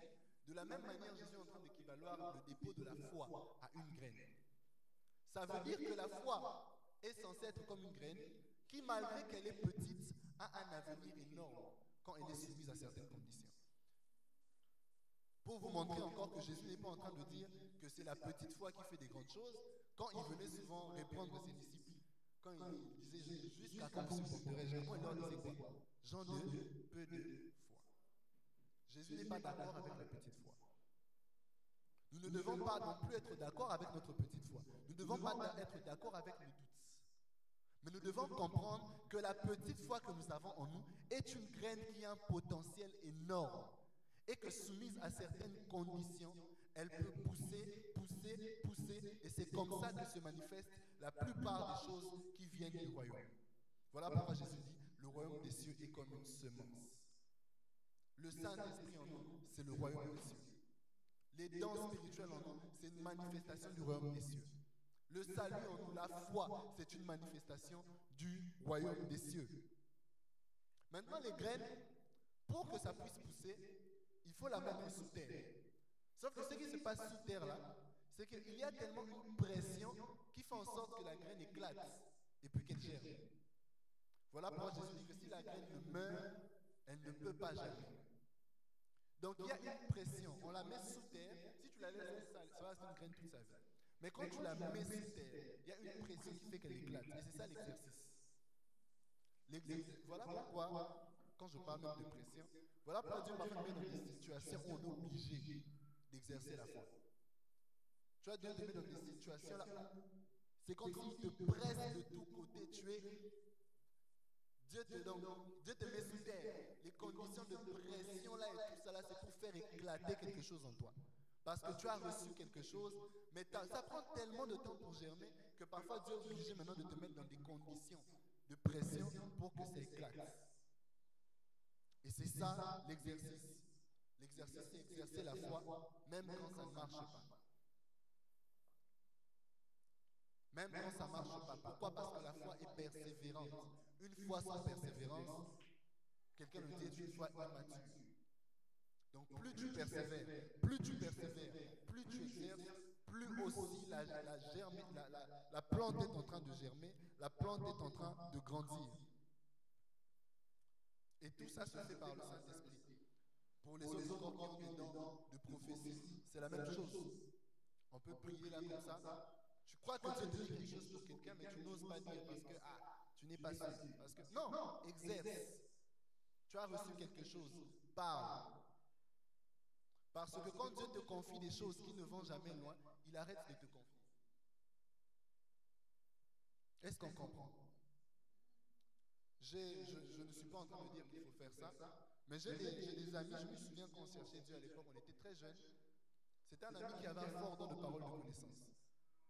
de la même manière, Jésus est en train d'équivaloir le dépôt de la foi à une graine. Ça veut dire que la foi est censée être comme une graine qui, malgré qu'elle est petite, a un avenir énorme quand elle est soumise à certaines conditions. Pour vous montrer encore que Jésus n'est pas en train de dire que c'est la petite foi qui fait des grandes choses, quand il venait souvent reprendre ses disciples, quand il disait jusqu'à quand vous supporterez-je, quand il leur disait quoi? Gens de peu de foi. Jésus n'est pas d'accord avec la petite foi. Nous ne devons pas non plus être d'accord avec notre petite foi. Nous ne devons pas être d'accord avec le doute. Mais nous devons comprendre que la petite foi que nous avons en nous est une graine qui a un potentiel énorme et que soumise à certaines conditions, elle peut pousser, pousser, pousser, et c'est comme ça que se manifestent la plupart des choses qui viennent du royaume. Voilà pourquoi Jésus dit, le royaume des cieux est comme une semence. Le Saint-Esprit en nous, c'est le royaume des cieux. Les dons spirituels en nous, c'est une manifestation du royaume des cieux. Le salut en nous, la foi, c'est une manifestation du royaume des cieux. Maintenant, les graines, pour que ça puisse pousser, il faut la mettre sous terre. Sauf que ce qui se passe sous terre là, c'est qu'il y a tellement une pression qui fait en sorte que la graine éclate et puis qu'elle germe. Voilà pourquoi Jésus dit que si la graine ne meurt, elle ne peut pas germer. Donc il y a une pression, on la met sous terre, si tu la laisses, ça va rester une graine toute sa vie. Mais quand tu la mets sous terre, il y a une pression qui fait qu'elle éclate. Et c'est ça l'exercice. Voilà pourquoi, quand je parle même de pression, voilà pourquoi Dieu m'a fait mettre dans des situations où on est obligé d'exercer la foi. Tu vois, Dieu te met dans des situations là, c'est comme s'il te presse de tous côtés, Dieu te met sous terre. Les conditions de pression là et tout ça là, c'est pour faire éclater quelque chose en toi. Parce que tu as reçu quelque chose, mais ça prend tellement de temps pour germer que parfois Dieu est obligé maintenant de te mettre dans des conditions de pression pour que ça éclate. Et c'est ça l'exercice. L'exercice, c'est exercer la foi, même quand ça ne marche pas. Même quand ça ne marche pas. Pourquoi? Parce que la foi est persévérante. Une foi sans persévérance, quelqu'un le dit, est une foi immature. Donc plus tu persévères, plus tu exerces, plus aussi la plante est en train de germer, la plante est en train de grandir. Et tout ça se fait par le Saint-Esprit. Pour les autres corps qui ont des dons de prophétie, c'est la même chose. On peut prier là comme ça. Tu crois que Dieu te dit quelque chose pour quelqu'un, mais tu n'oses pas dire parce que tu n'es pas sûr. Parce que non, exerce. Tu as reçu quelque chose, parle. Parce que quand Dieu te confie des choses qui ne vont jamais loin, il arrête de te confier. Est-ce qu'on comprend? Je ne suis pas en train de dire qu'il faut faire ça, mais j'ai des amis, je me souviens quand on cherchait Dieu à l'époque, on était très jeunes. C'était un ami qui avait un fort don de parole de connaissance.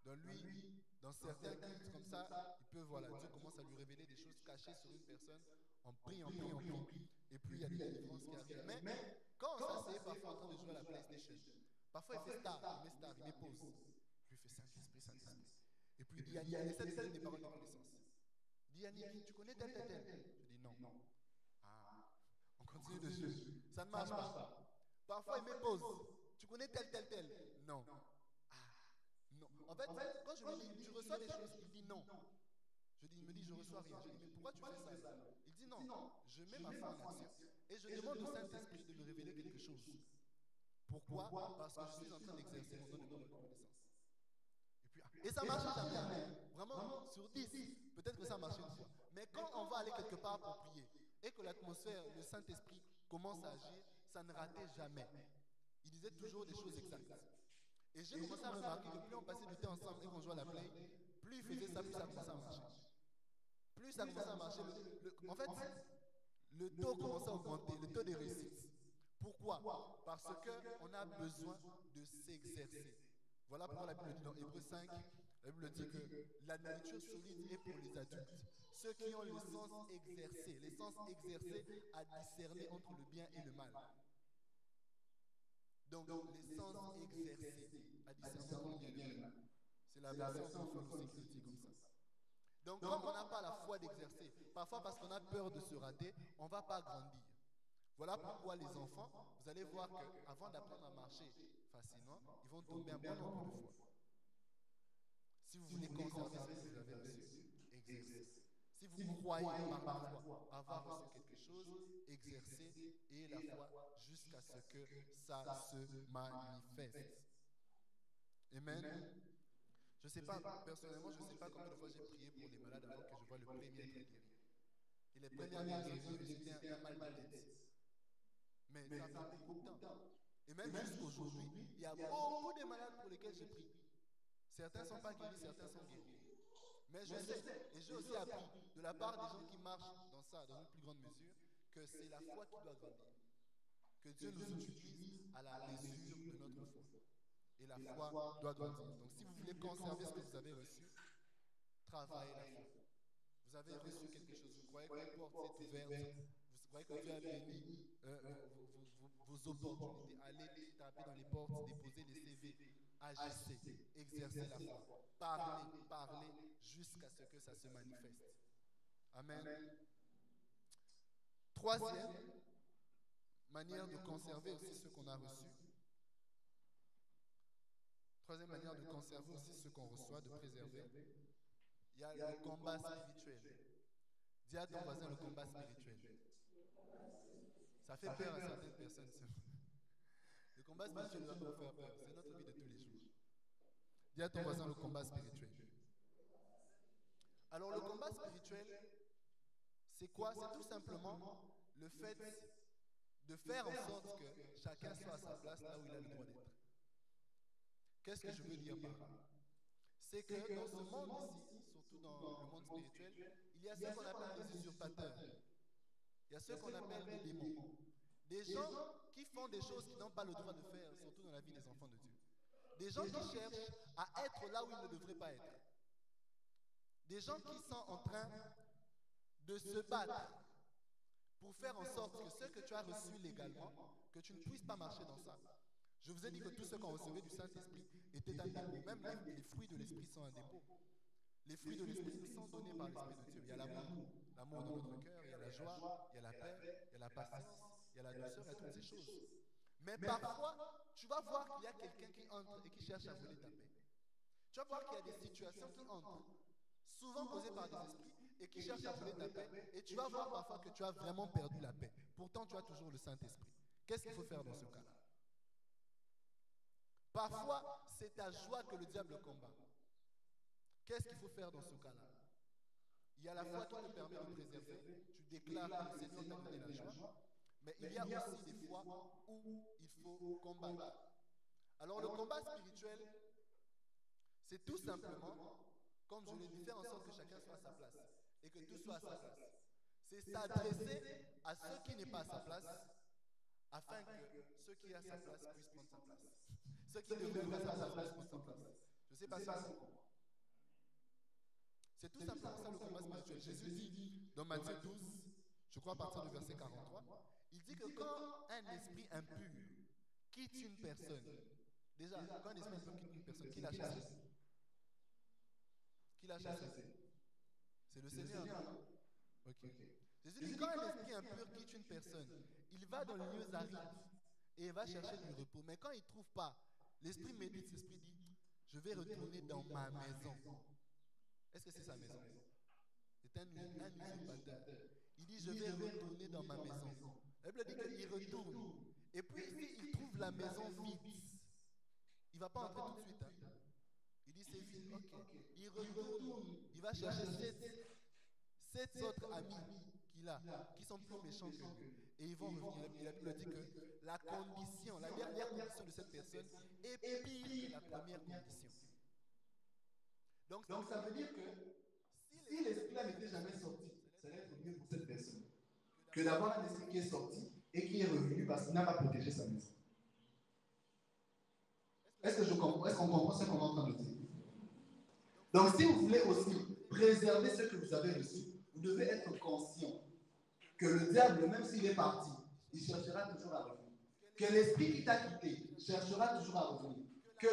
Dans lui, dans certains cultes comme ça, il peut, voilà, Dieu commence à lui révéler des choses cachées sur une personne. On prie, on prie, on prie. Et puis il y a des délivrances qui arrivent. Mais quand on s'asseyait parfois en train de jouer à la PlayStation, parfois il fait star, il met pause. Puis il fait Saint-Esprit, Saint-Esprit. Et puis il dit, il essaie de donner des paroles de connaissance. Il dit, Yannick, tu connais tel, tel, tel? Je dis non. Ah, on continue dessus. Ça ne marche pas. Parfois il met pause. Tu connais tel, tel, tel? Non. Non. En fait, quand je lui dis, tu reçois des choses, il dit non. Il me dit, je reçois rien. Je dis, mais pourquoi tu fais ça? Il dit non, je mets ma foi en action et je demande au Saint-Esprit de me révéler quelque chose. Pourquoi? Parce que je suis en train d'exercer mon don de parole de connaissance. Et ça marche jamais. Vraiment, sur 10, peut-être que ça marche une fois. Mais quand on va aller quelque part pour prier et que l'atmosphère, le Saint-Esprit commence à agir, ça ne ratait jamais. Il disait toujours des choses exactes. Et j'ai commencé à remarquer que plus on passait du temps ensemble et qu'on jouait à la play, plus il faisait ça, plus ça commençait à marcher. Plus ça commençait à marcher, en fait, le taux commençait à augmenter, le taux de réussite. Pourquoi? Parce qu'on a besoin de s'exercer. Voilà pourquoi la Bible dit dans Hébreux 5, la Bible dit que la nourriture solide est pour les adultes. Ceux qui ont le sens exercé à discerner entre le bien et le mal. Donc les sens exercés à discerner entre le bien et le mal. C'est la version Confort aussi qui le dit comme ça. Donc comme on n'a pas la foi d'exercer, parfois parce qu'on a peur de se rater, on ne va pas grandir. Voilà pourquoi les enfants, vous allez voir qu'avant d'apprendre à marcher facilement, ils vont tomber un bon nombre de fois. Si vous voulez conserver ce que vous avez reçu, exercez. Si vous croyez par la foi avoir reçu quelque chose, exercez et la foi jusqu'à ce que ça se manifeste. Amen. Je ne sais pas, personnellement, je ne sais pas combien de fois j'ai prié pour les malades avant que je vois le premier être guéri. Et les premières guérisons, c'était un mal de tête. Mais ça fait beaucoup de temps. Et même jusqu'aujourd'hui, il y a beaucoup de malades pour lesquels j'ai prié. Certains ne sont pas guéris, certains sont guéris. Mais je sais, et j'ai aussi appris de la part des gens qui marchent dans ça, dans une plus grande mesure, que c'est la foi qui doit grandir. Que Dieu nous utilise à la mesure de notre foi. Et la foi doit grandir. Donc si vous voulez conserver ce que vous avez reçu, travaillez la foi. Vous avez reçu quelque chose, vous croyez que la porte s'est ouverte, vous croyez que Dieu a béni vos opportunités. Allez taper dans les portes, déposer les CV, agissez, exercez la foi. Parlez jusqu'à ce que ça se manifeste. Amen. Troisième manière de conserver aussi ce qu'on a reçu. Troisième manière de conserver aussi ce qu'on reçoit, de préserver. Il y a le combat spirituel. Dis à ton voisin le combat spirituel. Ça fait peur à certaines personnes. Le combat spirituel ne va pas vous faire peur. C'est notre vie de tous les jours. Dis à ton voisin le combat spirituel. Alors le combat spirituel, c'est quoi? C'est tout simplement le fait de faire en sorte que chacun soit à sa place là où il a le droit d'être. Qu'est-ce que je veux dire par là? C'est que dans ce monde ici, surtout dans le monde spirituel, il y a ceux qu'on appelle des usurpateurs. Il y a ceux qu'on appelle des démons. Des gens qui font des choses qu'ils n'ont pas le droit de faire, surtout dans la vie des enfants de Dieu. Des gens qui cherchent à être là où ils ne devraient pas être. Des gens qui sont en train de se battre pour faire en sorte que ce que tu as reçu légalement, que tu ne puisses pas marcher dans ça. Je vous ai dit que tous ceux qui ont reçu du Saint-Esprit étaient un dépôt. Même les fruits de l'Esprit sont un dépôt. Les fruits de l'Esprit nous sont donnés par l'Esprit de Dieu. Il y a l'amour dans notre cœur, il y a la joie, il y a la paix, il y a la patience, il y a la douceur, il y a toutes ces choses. Mais parfois, tu vas voir qu'il y a quelqu'un qui entre et qui cherche à voler ta paix. tu vas voir qu'il y a des situations qui entrent, souvent causées par des esprits, et qui cherchent à voler ta paix, et tu vas voir parfois que tu as vraiment perdu la paix. Pourtant, tu as toujours le Saint-Esprit. Qu'est-ce qu'il faut faire dans ce cas-là? Parfois, c'est ta joie que le diable combat. Qu'est-ce qu'il faut faire dans ce cas-là? Il y a la foi qui te permet de préserver. Tu déclares que le Seigneur t'a donné la joie. Mais il y a aussi des fois où il faut combattre. Alors le combat spirituel, c'est tout simplement, comme je l'ai dit, faire en sorte que chacun soit à sa place et que tout soit à sa place. C'est s'adresser à ceux qui n'est pas à sa place afin que ceux qui sont à sa place puissent prendre sa place. Ceux qui devraient être à sa place puissent prendre sa place. Je ne sais pas si c'est comment. C'est tout simplement ça le combat spirituel. Jésus dit dans Matthieu 12, je crois à partir du verset 43, il dit que quand un esprit impur quitte une personne, déjà, quand un esprit impur quitte une personne, qui l'a chassé? Qui l'a chassé? C'est le Seigneur. Ok. Jésus dit quand un esprit impur quitte une personne, il va dans les lieux arides et il va chercher du repos. Mais quand il ne trouve pas, l'esprit médite, l'esprit dit, je vais retourner dans ma maison. Est-ce que c'est sa maison? C'est un usurpateur. Il dit, je vais retourner dans ma maison. La Bible dit qu'il retourne. Et puis, s'il trouve la maison vide, il ne va pas entrer tout de suite. Hein. Il dit, c'est vide. Ok. Il retourne. Il va chercher sept autres amis qu'il a, qui sont plus méchants que lui. Et ils vont revenir. Et la Bible dit que la condition, la dernière condition de cette personne est pire que la première condition. Donc ça veut dire que si l'esprit n'était jamais sorti, ça allait être mieux pour cette personne que d'avoir un esprit qui est sorti et qui est revenu parce qu'il n'a pas protégé sa maison. Est-ce qu'on comprend ce qu'on est en train de dire? Donc si vous voulez aussi préserver ce que vous avez reçu, vous devez être conscient que le diable, même s'il est parti, il cherchera toujours à revenir. Que l'esprit qui t'a quitté cherchera toujours à revenir. Que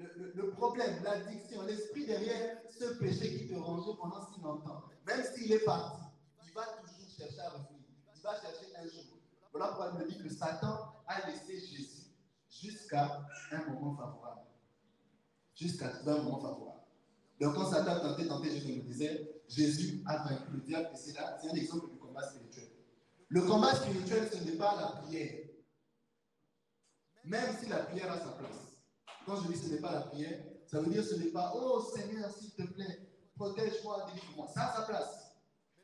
le problème, l'addiction, l'esprit derrière ce péché qui te rongeait pendant si longtemps, même s'il est parti, il va toujours chercher à revenir. Il va chercher un jour. Voilà pourquoi il me dit que Satan a laissé Jésus jusqu'à un moment favorable. Jusqu'à trouver un moment favorable. Donc quand Satan tentait Jésus dans le désert, Jésus a vaincu le diable et c'est un exemple du combat spirituel. Le combat spirituel, ce n'est pas la prière. Même si la prière a sa place. Quand je dis ce n'est pas la prière, ça veut dire ce n'est pas « Oh Seigneur, s'il te plaît, protège-moi, délivre-moi ». Ça a sa place.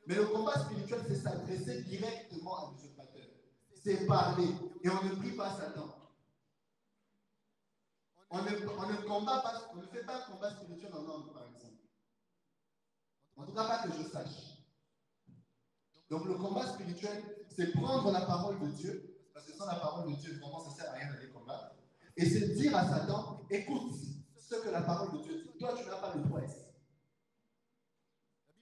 Mais le combat spirituel, c'est s'adresser directement à l'usurpateur. C'est parler. Et on ne prie pas Satan. On ne combat pas, on ne fait pas un combat spirituel en langue, par exemple. En tout cas, pas que je sache. Donc le combat spirituel, c'est prendre la parole de Dieu, parce que sans la parole de Dieu, vraiment, ça ne sert à rien d'aller combattre. Et c'est dire à Satan, écoute ce que la parole de Dieu dit. Toi, tu n'as pas le droit ici.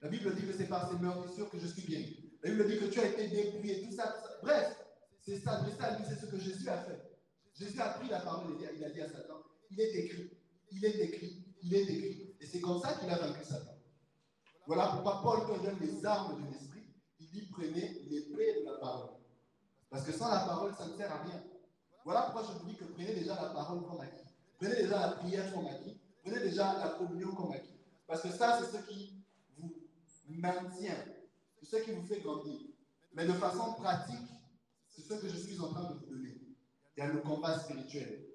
La Bible dit que c'est par ces meurtrissures que je suis guéri. La Bible dit que tu as été dépouillé, tout ça, tout ça. Bref, c'est s'adresser à lui, c'est ce que Jésus a fait. Jésus a pris la parole et il a dit à Satan, il est écrit, il est écrit, il est écrit. Et c'est comme ça qu'il a vaincu Satan. Voilà pourquoi Paul, quand il donne les armes de l'esprit, il dit prenez l'épée de la parole. Parce que sans la parole, ça ne sert à rien. Voilà pourquoi je vous dis que prenez déjà la parole comme acquis. Prenez déjà la prière comme acquis. Prenez déjà la communion comme acquis. Parce que ça, c'est ce qui vous maintient. C'est ce qui vous fait grandir. Mais de façon pratique, c'est ce que je suis en train de vous donner. Il y a le combat spirituel.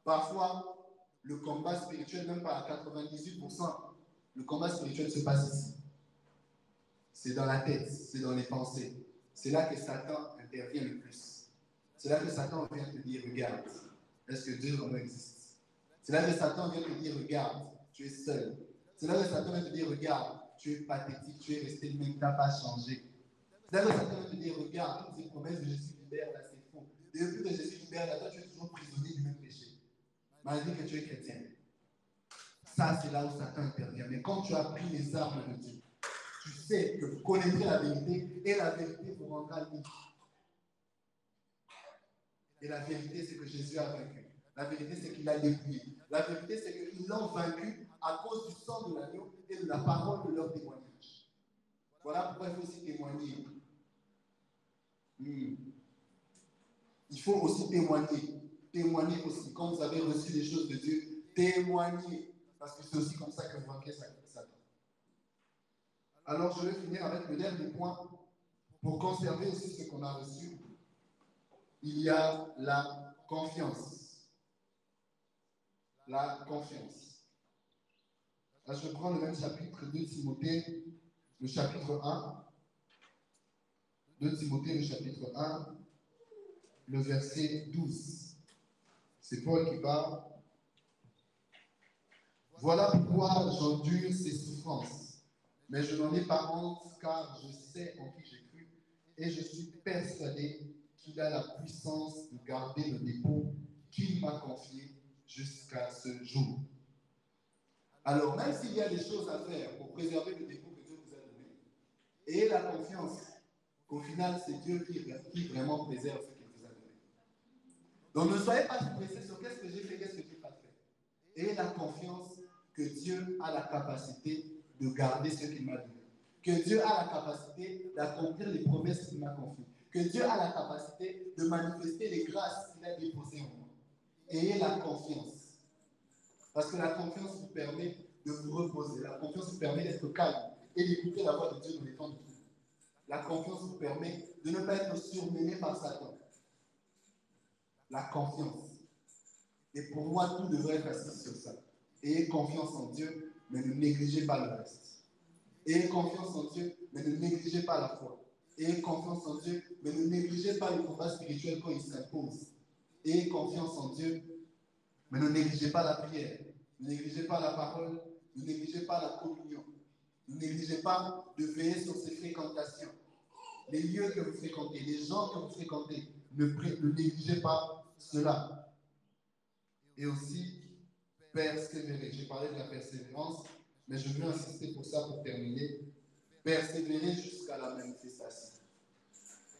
Parfois, le combat spirituel, même pas à 98%, le combat spirituel se passe ici. C'est dans la tête, c'est dans les pensées. C'est là que Satan intervient le plus. C'est là que Satan vient te dire, regarde, est-ce que Dieu vraiment existe? C'est là que Satan vient te dire, regarde, tu es seul. C'est là que Satan vient te dire, regarde, tu es pathétique, tu es resté le même, tu n'as pas changé. C'est là que Satan vient te dire, regarde, toutes ces promesses de Jésus libère, là, c'est faux. Depuis que Jésus libère, là, toi, tu es toujours prisonnier du même péché. Malgré que tu es chrétien. Ça, c'est là où Satan intervient. Mais quand tu as pris les armes de Dieu, tu sais que vous connaîtrez la vérité et la vérité vous rendra libre. Et la vérité, c'est que Jésus a vaincu. La vérité, c'est qu'il a dépouillé. La vérité, c'est qu'ils l'ont vaincu à cause du sang de l'agneau et de la parole de leur témoignage. Voilà pourquoi il faut aussi témoigner. Il faut aussi témoigner. témoignez aussi. Quand vous avez reçu des choses de Dieu, témoignez. Parce que c'est aussi comme ça que vous vaincrez Satan. Alors, je vais finir avec le dernier point. Pour conserver aussi ce qu'on a reçu, il y a la confiance. La confiance. Là, je prends le même chapitre de Timothée, le chapitre 1. De Timothée, le chapitre 1, le verset 12. C'est Paul qui parle. Voilà pourquoi j'endure ces souffrances. Mais je n'en ai pas honte, car je sais en qui j'ai cru et je suis persuadé qu'il a la puissance de garder le dépôt qu'il m'a confié jusqu'à ce jour. Alors, même s'il y a des choses à faire pour préserver le dépôt que Dieu vous a donné, ayez la confiance qu'au final, c'est Dieu qui vraiment préserve ce qu'il vous a donné. Donc, ne soyez pas stressés sur qu'est-ce que j'ai fait, qu'est-ce que je n'ai pas fait. Ayez la confiance que Dieu a la capacité de garder ce qu'il m'a donné. Que Dieu a la capacité d'accomplir les promesses qu'il m'a confiées. Que Dieu a la capacité de manifester les grâces qu'il a déposées en moi. Ayez la confiance. Parce que la confiance vous permet de vous reposer. La confiance vous permet d'être calme et d'écouter la voix de Dieu dans les temps de trouble. La confiance vous permet de ne pas être surmené par Satan. La confiance. Et pour moi, tout devrait être assis sur ça. Ayez confiance en Dieu, mais ne négligez pas le reste. Ayez confiance en Dieu, mais ne négligez pas la foi. Ayez confiance en Dieu, mais ne négligez pas le combat spirituel quand il s'impose. Ayez confiance en Dieu, mais ne négligez pas la prière. Ne négligez pas la parole. Ne négligez pas la communion. Ne négligez pas de veiller sur ses fréquentations. Les lieux que vous fréquentez, les gens que vous fréquentez, ne négligez pas cela. Et aussi, persévérer. J'ai parlé de la persévérance, mais je veux insister pour ça pour terminer. Persévérer jusqu'à la manifestation.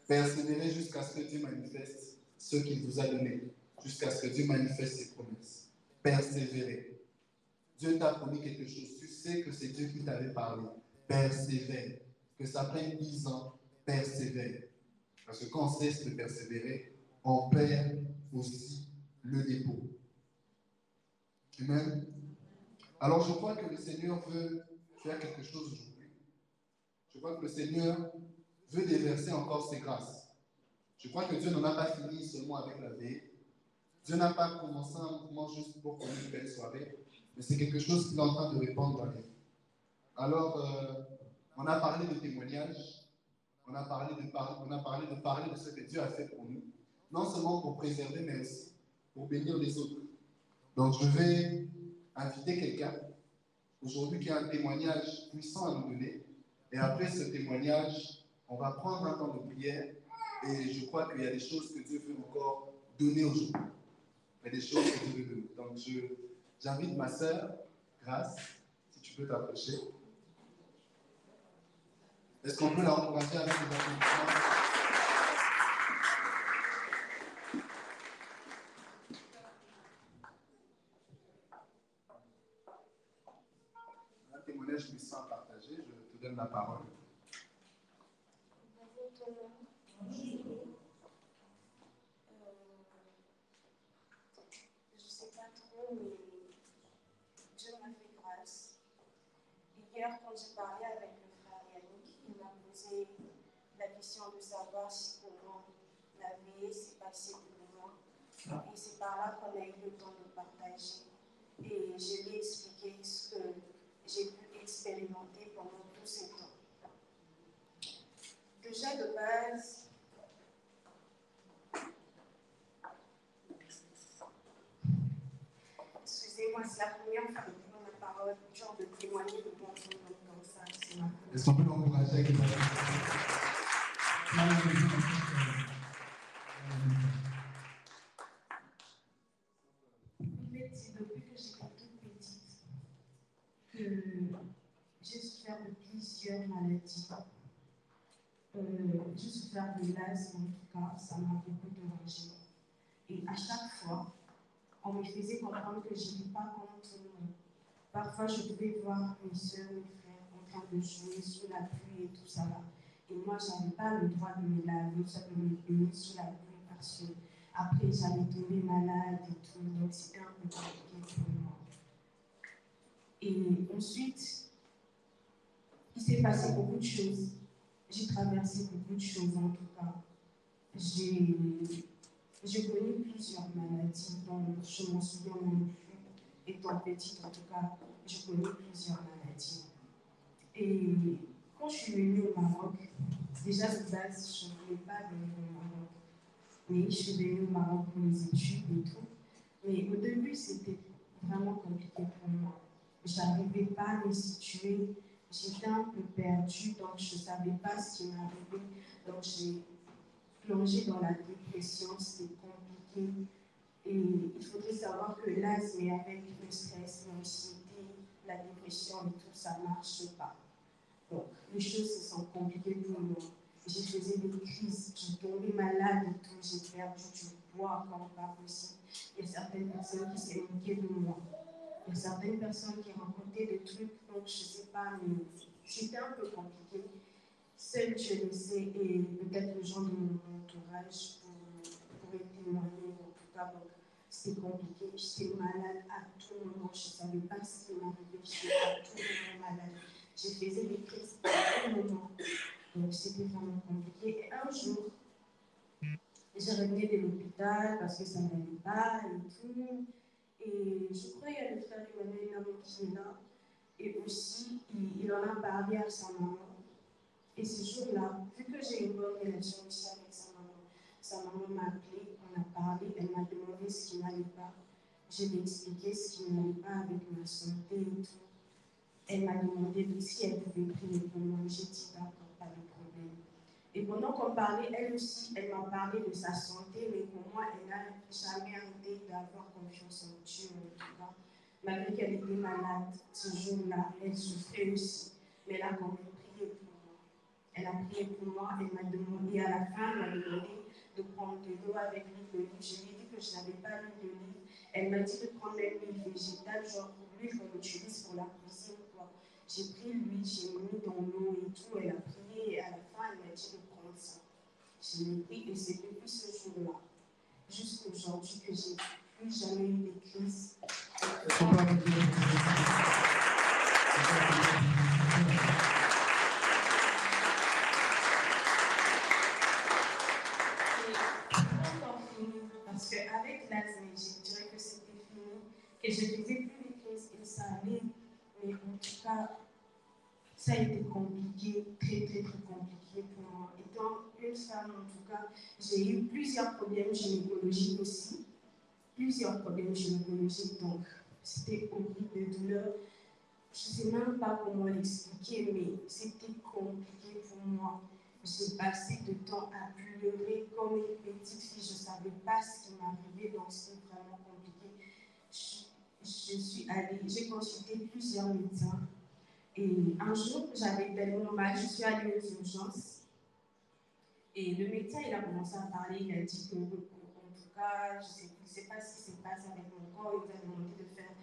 Persévérer jusqu'à ce que Dieu manifeste ce qu'il vous a donné. Jusqu'à ce que Dieu manifeste ses promesses. Persévérer. Dieu t'a promis quelque chose. Tu sais que c'est Dieu qui t'avait parlé. Persévère. Que ça prenne 10 ans. Persévère. Parce que quand on cesse de persévérer, on perd aussi le dépôt. Amen. Alors je crois que le Seigneur veut faire quelque chose aujourd'hui. Je crois que le Seigneur veut déverser encore ses grâces. Je crois que Dieu n'en a pas fini seulement avec la veille. Dieu n'a pas commencé un mouvement juste pour qu'on ait une belle soirée, mais c'est quelque chose qu'il est en train de répandre dans les vies. Alors, on a parlé de témoignages, on a parlé de parler de ce que Dieu a fait pour nous, non seulement pour préserver, mais aussi pour bénir les autres. Donc, je vais inviter quelqu'un aujourd'hui qui a un témoignage puissant à nous donner. Et après ce témoignage, on va prendre un temps de prière. Et je crois qu'il y a des choses que Dieu veut encore donner aujourd'hui. Il y a des choses que Dieu veut donner. Donc, j'invite ma sœur, Grâce, si tu peux t'approcher. Est-ce qu'on peut la encourager avec les applaudissements? Un témoignage puissant à partager. Je te donne la parole. Je ne sais pas trop, mais Dieu m'a fait grâce. Hier, quand j'ai parlé avec le frère Yannick, il m'a posé la question de savoir si comment la veille s'est passée pour moi. Et c'est par là qu'on a eu le temps de partager. Et je lui ai expliqué ce que j'ai pu expérimenter pendant tous ces temps. Déjà de base, excusez-moi, c'est la première fois que je prends la parole, genre de témoigner de mon nom comme ça. Est-ce qu'on peut l'encourager avec les En fait, c'est depuis que j'étais toute petite que j'ai souffert de plusieurs maladies. J'ai souffert de l'asthme, en tout cas, ça m'a beaucoup dérangé. Et à chaque fois, on me faisait comprendre que je n'étais pas comme tout le monde. Parfois, je pouvais voir mes soeurs, mes frères en train de jouer sous la pluie et tout ça là. Et moi, je n'avais pas le droit de me laver, de me baigner sous la pluie parce que Après, j'allais tomber malade et tout, donc c'était un peu compliqué pour moi. Et ensuite, il s'est passé beaucoup de choses. J'ai traversé beaucoup de choses en tout cas. J'ai connu plusieurs maladies, dont je m'en souviens même plus. Étant petite, en tout cas, j'ai connu plusieurs maladies. Et quand je suis venue au Maroc, déjà de base, je ne voulais pas venir au Maroc. Mais je suis venue au Maroc pour les études et tout. Mais au début, c'était vraiment compliqué pour moi. Je n'arrivais pas à me situer. J'étais un peu perdue, donc je ne savais pas ce qui m'arrivait. Donc j'ai plongé dans la dépression, c'était compliqué. Et il faudrait savoir que l'asthme, avec le stress, l'anxiété, la dépression et tout, ça ne marche pas. Donc les choses se sont compliquées pour moi. J'ai fait des crises, je tombais malade et tout, j'ai perdu du poids comme pas possible. Il y a certaines personnes qui s'est moquées de moi. Il y a certaines personnes qui racontaient des trucs, donc je ne sais pas, mais c'était un peu compliqué. Seule je le sais, et peut-être les gens de mon entourage pourraient témoigner, en tout cas, donc c'était compliqué. J'étais malade à tout moment, je ne savais pas ce qui m'arrivait, j'étais à tout moment malade. Je faisais des crises à tout moment, donc c'était vraiment compliqué. Et un jour, j'ai revenu de l'hôpital parce que ça n'allait pas et tout. Et je crois qu'il y a le frère Emmanuel qui est là. Et aussi, il en a parlé à sa maman. Et ce jour-là, vu que j'ai une bonne relation aussi avec sa maman m'a appelée, on a parlé, elle m'a demandé ce qui n'allait pas. Je lui ai expliqué ce qui n'allait pas avec ma santé et tout. Elle m'a demandé si elle pouvait prier pour moi. J'ai dit d'accord, pas de problème. Et pendant qu'on parlait, elle aussi, elle m'a parlé de sa santé, mais pour moi, elle n'a jamais arrêté d'avoir confiance en Dieu, en tout cas. Malgré qu'elle était malade ce jour-là, elle souffrait aussi, mais elle a quand même prié pour moi. Elle a prié pour moi, elle m'a demandé, à la fin, elle m'a demandé de prendre de l'eau avec l'huile d'olive. Je lui ai dit que je n'avais pas l'huile d'olive. Elle m'a dit de prendre même l'huile végétale, genre pour l'huile qu'on utilise pour la cuisine, quoi. J'ai pris l'huile, j'ai mis dans l'eau et tout, elle a prié, et à la fin, elle m'a dit de prendre ça. Je l'ai pris, et c'est depuis ce jour-là, jusqu'à aujourd'hui, que j'ai plus jamais eu des crises. Parce qu'avec l'asthme, je dirais que c'était fini, que je ne faisais plus les crises et ça allait. Mais en tout cas, ça a été compliqué, très très très compliqué pour moi. Étant une femme, en tout cas, j'ai eu plusieurs problèmes gynécologiques aussi. Plusieurs problèmes gynécologiques, donc c'était horrible, de douleur. Je ne sais même pas comment l'expliquer, mais c'était compliqué pour moi. J'ai passé du temps à pleurer comme une petite fille. Je ne savais pas ce qui m'arrivait, donc c'était vraiment compliqué. Je suis allée, j'ai consulté plusieurs médecins. Et un jour, j'avais tellement mal, je suis allée aux urgences. Et le médecin, il a commencé à parler, il a dit que, en tout cas, je ne sais pas ce qui se passe avec mon corps. Il nous a demandé de faire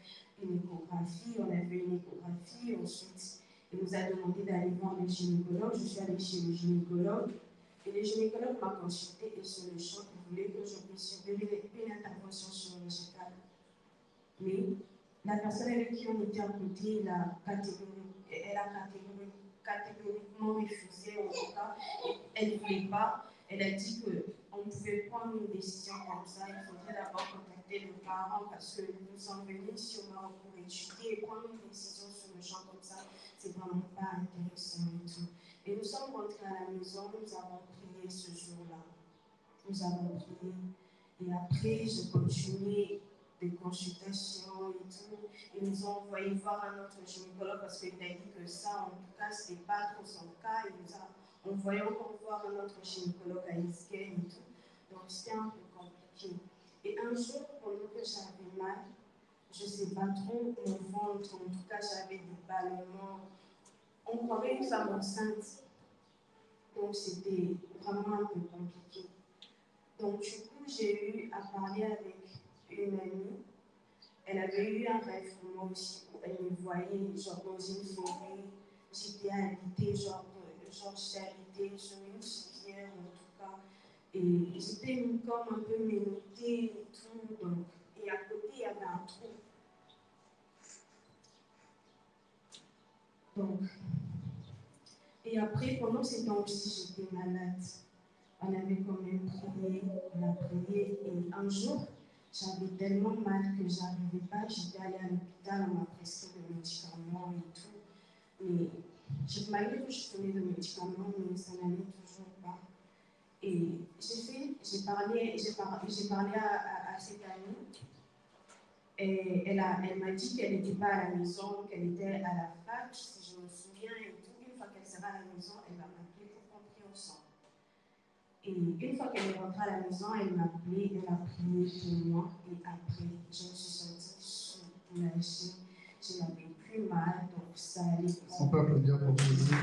une échographie. On a fait une échographie. Ensuite, il nous a demandé d'aller voir le gynécologue. Je suis allée chez le gynécologue. Et le gynécologue m'a consulté et sur le champ, il voulait que je puisse subir une intervention chirurgicale. Mais la personne avec qui on était à côté, elle a catégoriquement refusé, en tout cas. Elle ne voulait pas. Elle a dit qu'on ne pouvait prendre une décision comme ça. Il faudrait d'abord contacter les parents parce que nous sommes venus ici au Maroc pour étudier et prendre une décision sur le champ comme ça, c'est vraiment pas intéressant et tout. Et nous sommes rentrés à la maison, nous avons prié ce jour-là. Nous avons prié. Et après, j'ai continué des consultations et tout. Ils nous ont envoyé voir un autre gynécologue parce qu'il a dit que ça, en tout cas, ce n'était pas trop son cas. Il nous a envoyé encore voir un autre gynécologue à Isken et tout. Donc, c'était un peu compliqué. Et un jour, pendant que j'avais mal, je ne sais pas trop, mon ventre, en tout cas, j'avais des ballonnements. On croirait une femme enceinte. Donc, c'était vraiment un peu compliqué. Donc, du coup, j'ai eu à parler avec une amie. Elle avait eu un rêve pour moi aussi, où elle me voyait genre dans une forêt. J'étais habitée, j'étais habitée sur une civière, en tout cas. Et j'étais comme un peu ménotée et tout. Donc, et à côté, il y avait un trou. Donc, et après, pendant ces temps aussi, j'étais malade. On avait quand même prié, on a prié. Et un jour, j'avais tellement mal que je n'arrivais pas. J'étais allée à l'hôpital, on m'a prescrit des médicaments et tout. Mais malgré que je prenais des médicaments, mais ça n'allait toujours pas. Et j'ai parlé à cette amie. Et elle m'a dit qu'elle n'était pas à la maison, qu'elle était à la fac, si je me souviens, et tout. Une fois qu'elle sera à la maison, elle va m'appeler pour qu'on prie ensemble. Et une fois qu'elle est rentrée à la maison, elle m'a appelé, elle a prié pour moi. Et après, je me suis sentie soulagée. Je n'avais plus mal, donc ça allait. On peut applaudir pour Jésus.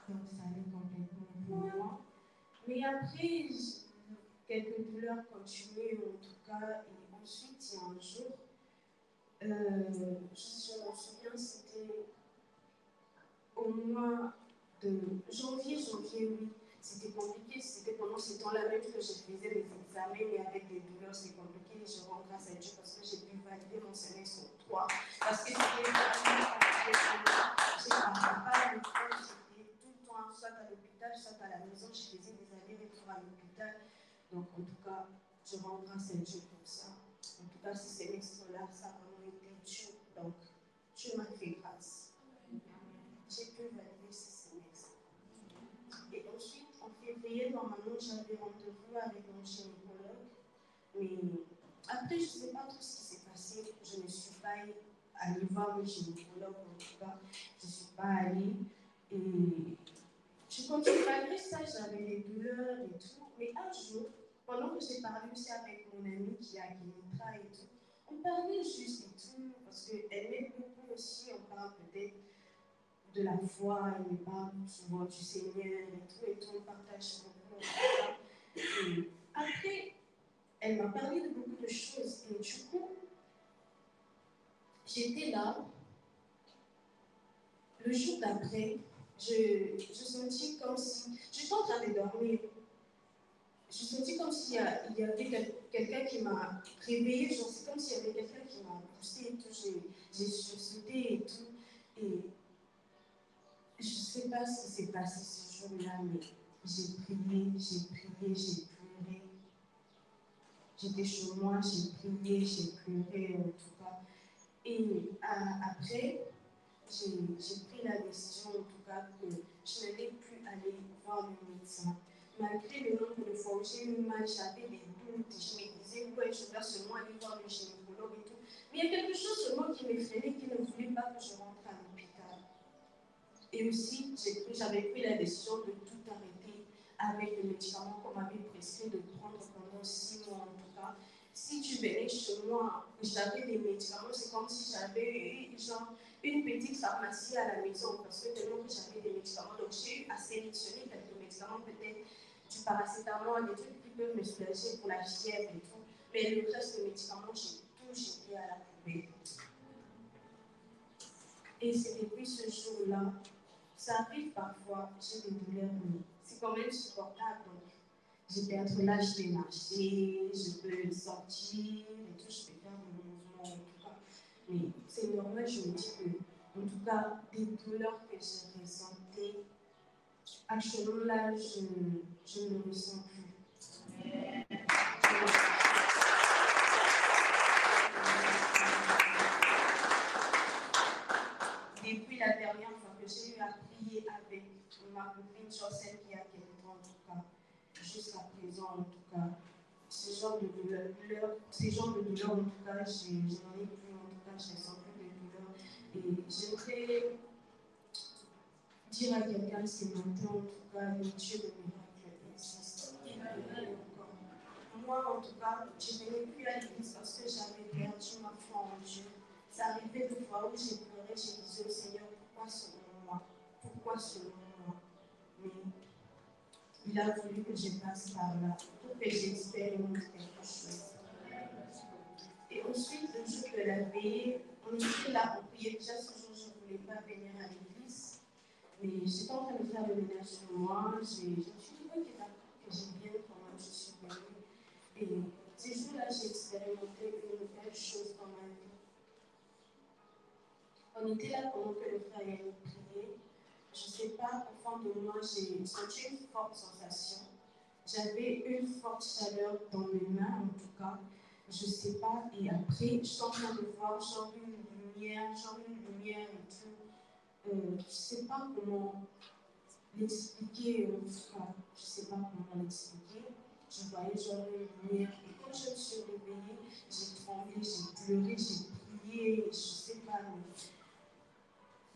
Donc ça allait complètement pour moi. Mais après, quelques douleurs continuaient en tout cas. Et ensuite, il y a un jour, je me souviens, c'était au mois de janvier, oui. C'était compliqué, c'était pendant ce temps-là même que je faisais les examens, mais avec des douleurs, c'est compliqué. Et je rends grâce à Dieu parce que j'ai pu valider mon semestre 3. Parce que c'était vraiment compliqué pour moi. Je n'arrivais pas à l'école, j'étais tout le temps soit à l'hôpital, soit à la maison. Je faisais des allers-retours à l'hôpital. Donc en tout cas, je rends grâce à Dieu pour ça. En tout cas, ce semestre-là, ça a vraiment été dur. Donc, Dieu m'a fait grâce. J'ai pu valider ce semestre. Et ensuite, en février, normalement, j'avais rendez-vous avec mon gynécologue. Mais après, je ne sais pas tout ce qui s'est passé. Je ne suis pas allée voir le gynécologue, en tout cas. Je ne suis pas allée. Et je continue, malgré ça, j'avais des douleurs et tout. Mais un jour, pendant que j'ai parlé aussi avec mon amie qui est à Kémitra et tout, on parlait juste et tout, parce qu'elle m'aide beaucoup aussi, on parle peut-être de la foi, elle me parle souvent du Seigneur et tout, on partage beaucoup. Et après, elle m'a parlé de beaucoup de choses, et du coup, j'étais là. Le jour d'après, je sentis comme si, j'étais en train de dormir. Je sentis comme s'il y avait quelqu'un qui m'a réveillée, genre c'est comme s'il y avait quelqu'un qui m'a poussée et tout, j'ai sursauté et tout. Et je ne sais pas ce qui s'est passé ce jour-là, mais j'ai prié, j'ai pleuré. J'étais chez moi, j'ai prié, j'ai pleuré en tout cas. Et après, j'ai pris la décision en tout cas que je n'allais plus aller voir le médecin. Malgré le nombre de fois où j'ai eu mal, j'avais des doutes, je me disais, ouais, je dois seulement aller voir le gynécologue et tout. Mais il y a quelque chose seulement qui m'effrayait, qui ne voulait pas que je rentre à l'hôpital. Et aussi, j'avais pris la décision de tout arrêter avec les médicaments qu'on m'avait prescrit de prendre pendant 6 mois en tout cas. Si tu venais chez moi, j'avais des médicaments, c'est comme si j'avais genre une petite pharmacie à la maison, parce que tellement que j'avais des médicaments, donc j'ai eu à sélectionner quelques médicaments, peut-être du paracétamol, des trucs qui peuvent me soulager pour la fièvre et tout. Mais le reste des médicaments, j'ai tout jeté à la poubelle. Et c'est depuis ce jour-là, ça arrive parfois, j'ai des douleurs, mais c'est quand même supportable. Donc, j'étais entre là, je peux marcher, je peux sortir et tout, je peux faire des mouvements en tout cas. Mais c'est normal, je me dis que, en tout cas, des douleurs que je ressentais, actuellement là, je ne le ressens plus. Depuis la dernière fois que j'ai eu à prier avec ma copine, sur celle qui a quelqu'un en tout cas, jusqu'à présent en tout cas, ce genre de douleur en tout cas, j'en ai plus, en tout cas, je ressens plus de douleur. Et j'aimerais dire à quelqu'un ce matin, en tout cas, le Dieu de miracle existe. Il peut aller encore. Moi, en tout cas, je ne venais plus à l'église parce que j'avais perdu ma foi en Dieu. Ça arrivait des fois où j'ai pleuré, je disais au Seigneur, pourquoi selon moi? Pourquoi selon moi? Mais il a voulu que je passe par là pour que j'expérimente quelque chose. Et ensuite, le jour de la veillée, on était là, on priait. Déjà ce jour, je ne voulais pas venir à l'église. Mais j'étais en train de faire le ménage sur moi. Je me suis dit, ok, d'accord, que j'ai bien quand même, je suis venue. Et ces jours-là, j'ai expérimenté une belle chose dans ma vie. On était là pendant que le frère Yannick priait. Je ne sais pas, au fond de moi, j'ai senti une forte sensation. J'avais une forte chaleur dans mes mains, en tout cas. Je ne sais pas. Et après, je suis en train de voir genre une lumière et tout. Je ne sais pas comment l'expliquer, en tout cas. Je ne sais pas comment l'expliquer. Je voyais genre une lumière. Et quand je me suis réveillée, j'ai tremblé, j'ai pleuré, j'ai prié. Je ne sais pas, mais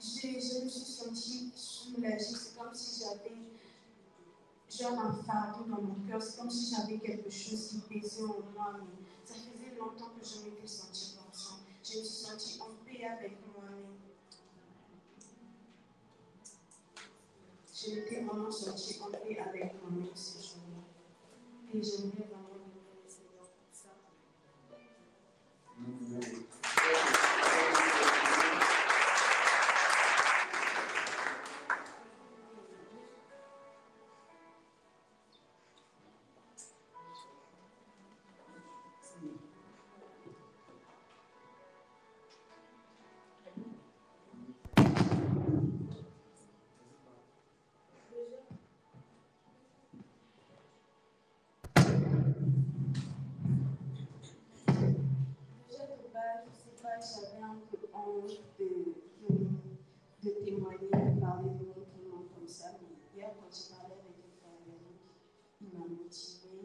je me suis sentie soulagée. C'est comme si j'avais genre un fardeau dans mon cœur. C'est comme si j'avais quelque chose qui pesait en moi. Mais ça faisait longtemps que je m'étais sentie comme ça. Je me suis sentie en paix avec moi-même. Je m'étais vraiment sentie en paix avec moi-même ce jour-là. Et j'aimerais vraiment remercier le Seigneur pour ça. J'avais un peu honte de témoigner, de parler de mon monde comme ça. Mais hier, quand j'ai parlé avec le frère Yannick, il m'a motivé,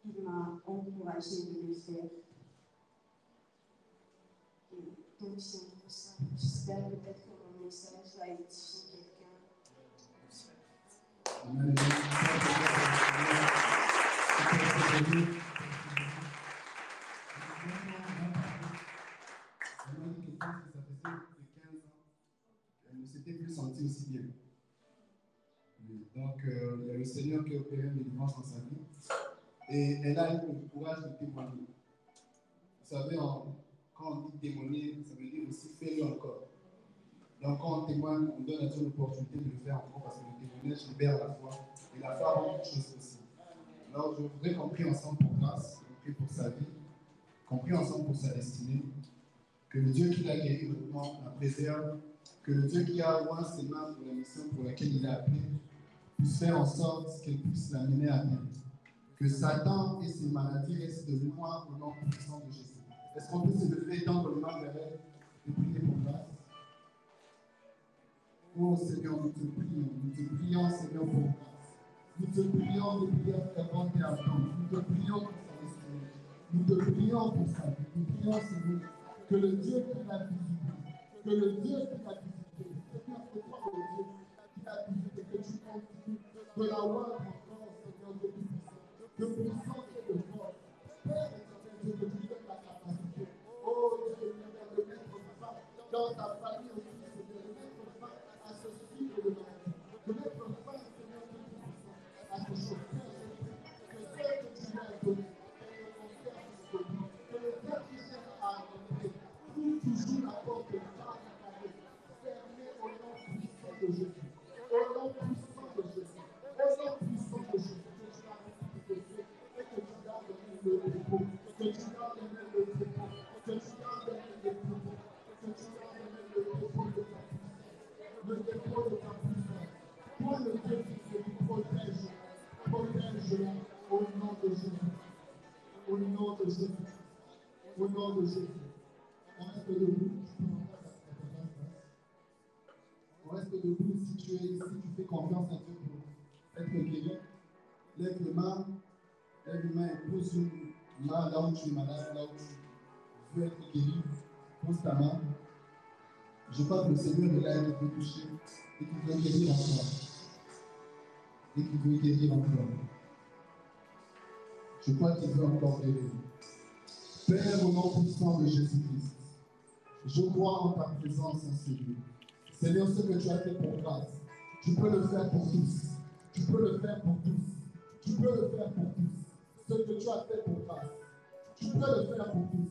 il m'a encouragé de le faire. Et donc, c'est un peu ça. J'espère peut-être que mon message va édifier quelqu'un. Elle ne s'était plus sentie aussi bien. Donc, il y a le Seigneur qui a opéré une délivrance dans sa vie. Et elle a eu le courage de témoigner. Vous savez, quand on dit témoigner, ça veut dire aussi faire-le encore. Donc, quand on témoigne, on donne à Dieu l'opportunité de le faire encore parce que le témoignage libère la foi. Et la foi rend toute chose possible. Alors, je voudrais qu'on prie ensemble pour grâce, qu'on prie pour sa vie, qu'on prie ensemble pour sa destinée. Que le Dieu qui l'a guéri maintenant la préserve. Que le Dieu qui a oint ses mains pour la mission pour laquelle il a appelé puisse faire en sorte qu'elle puisse l'amener à bien. Que Satan et ses maladies restent loin au nom puissant de Jésus. Est-ce qu'on peut se lever, tendre le main vers elle et prier pour grâce? Oh Seigneur, nous te prions Seigneur pour grâce. Nous te prions de prières ferventes et ardentes. Nous te prions pour sa destinée. Nous te prions pour sa vie. Nous prions Seigneur que le Dieu qui l'a visité, que le Dieu qui l'a visité, Seigneur, c'est toi le Dieu qui l'a visité, que tu continues de la voir encore, Seigneur, de puissance, de puissance et de force. Père éternel, Dieu, que tu donnes la capacité, oh Dieu, de mettre fin dans ta famille aussi, Seigneur, de mettre fin à ce cycle de maladie, de mettre fin, Seigneur, de puissance, à ce chose, que celle que tu lui as donnée, qu'elle le conserve jusqu'au bout, que le Père qui cherche à adopter, toujours la porte de ta carrière, fermée au nom puissant de Jésus. Au nom puissant de Jésus. Au nom puissant de Jésus. Que tu as ressuscité et que tu as donné le repos. Que tu as donné le repos. Que tu as donné le repos. Que tu as donné le repos de ta puissance. Le repos de ta puissance. Toi le Dieu qui se protège. Protège-la au nom de Jésus. Au nom de Jésus. Au nom de Jésus. On reste debout, on reste debout si tu es ici, tu fais confiance à Dieu pour être guéri. Lève les mains et pose une main là où tu es malade, là où tu veux être guéri. Pose ta main. Je crois que le Seigneur est là et qu'il veut toucher et qu'il veut guérir encore. Et qu'il veut guérir encore. Je crois qu'il veut encore guérir. Père, au nom puissant de Jésus-Christ, je crois en ta présence en ce lieu. Seigneur, ce que tu as fait pour grâce, tu peux le faire pour tous. Tu peux le faire pour tous. Tu peux le faire pour tous. Ce que tu as fait pour grâce, tu peux le faire pour tous.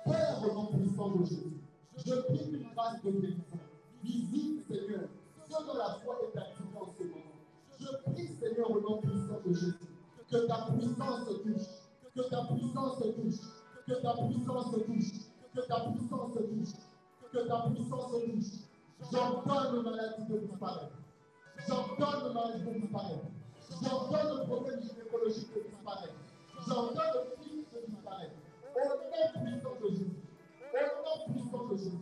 Père, au nom puissant de Jésus, je prie une grâce de guérison. Visite, Seigneur, ceux Ceux dont la foi est activée en ce moment. Je prie, Seigneur, au nom puissant de Jésus, que ta puissance touche, que ta puissance touche, que ta puissance touche, que ta puissance touche, que ta puissance touche. J'ordonne aux maladies de disparaître. J'ordonne aux maladies de disparaître. J'ordonne aux problèmes gynécologiques de disparaître. J'ordonne aux filles de disparaître. Au nom puissant de Jésus. Au nom puissant de Jésus.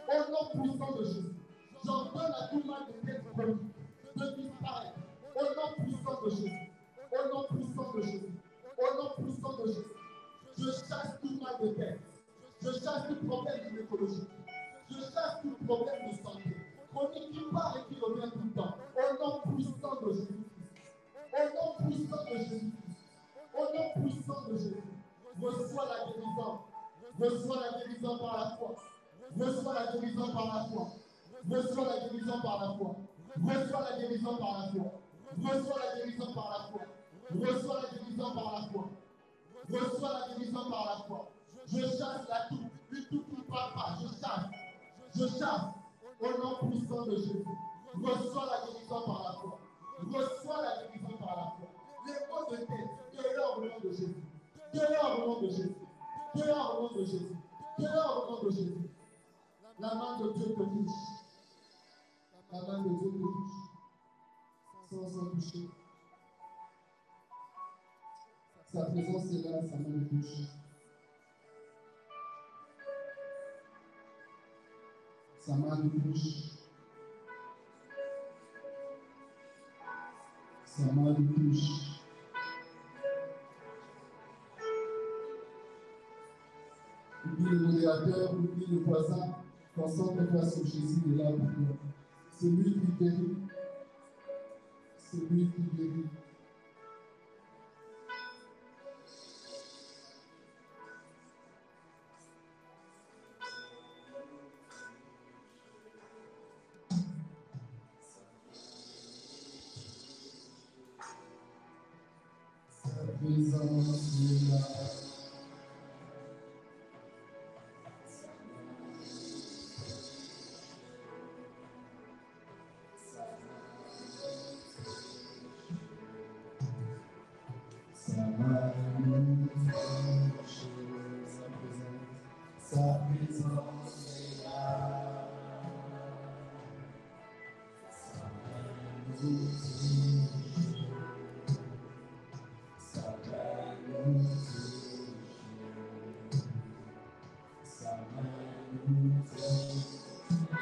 Au nom puissant de Jésus. J'ordonne à tout mal de tête chronique de disparaître. Au nom puissant de Jésus. Au nom puissant de Jésus. Au nom puissant de Jésus. Je chasse tout mal de tête. Je chasse tout problème gynécologique. Je chasse tout problème de santé. Chronique qui part et qui revient tout le temps. Au nom puissant de Jésus. Au nom puissant de Jésus. Au nom puissant de Jésus. Reçois la guérison. Reçois la guérison par la foi. Reçois la guérison par la foi. Reçois la guérison par la foi. Reçois la guérison par la foi. Reçois la guérison par la foi. Reçois la guérison par la foi. Reçois la guérison par la foi. Je chasse la toux. Une toux qui ne part pas. Je chasse. Je chasse. Au nom puissant de Jésus. Reçois la guérison par la foi. Reçois la guérison par la foi. Les maux de tête, dehors au nom de Jésus. Dehors au nom de Jésus. Dehors au nom de Jésus. Dehors au nom de Jésus. La main de Dieu te touche. La main de Dieu te touche. Sans en toucher. Sa présence est là, sa main le touche. Sa main le touche. Sa main le touche. Oublie le modérateur, oublie le voisin. Concentre-toi sur Jésus, il est là pour toi. C'est lui qui guérit. C'est lui qui guérit. Sa présence est là.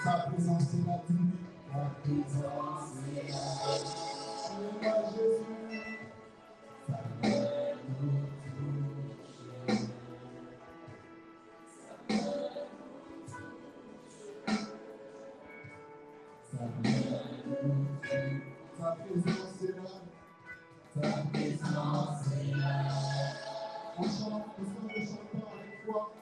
Sa présence est là, ta présence est là. Alléluia Jésus. Sa main nous touche. Sa main nous touche. Sa présence est là. Sa présence est là. On chante, nous chantons avec foi.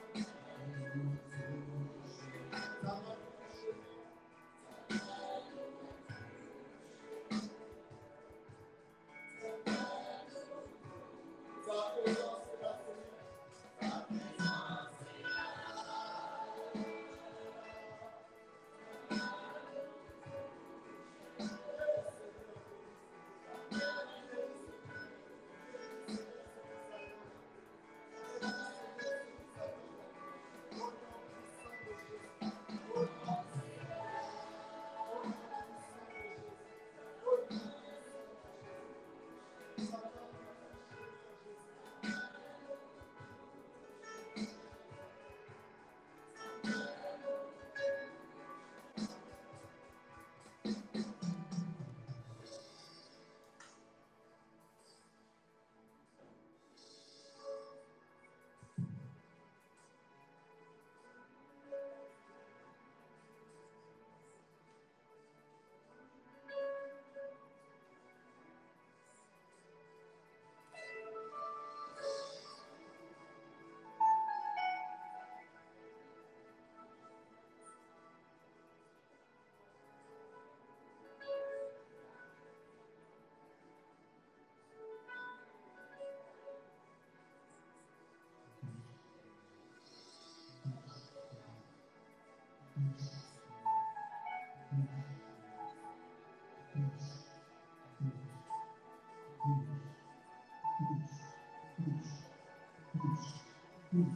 Touche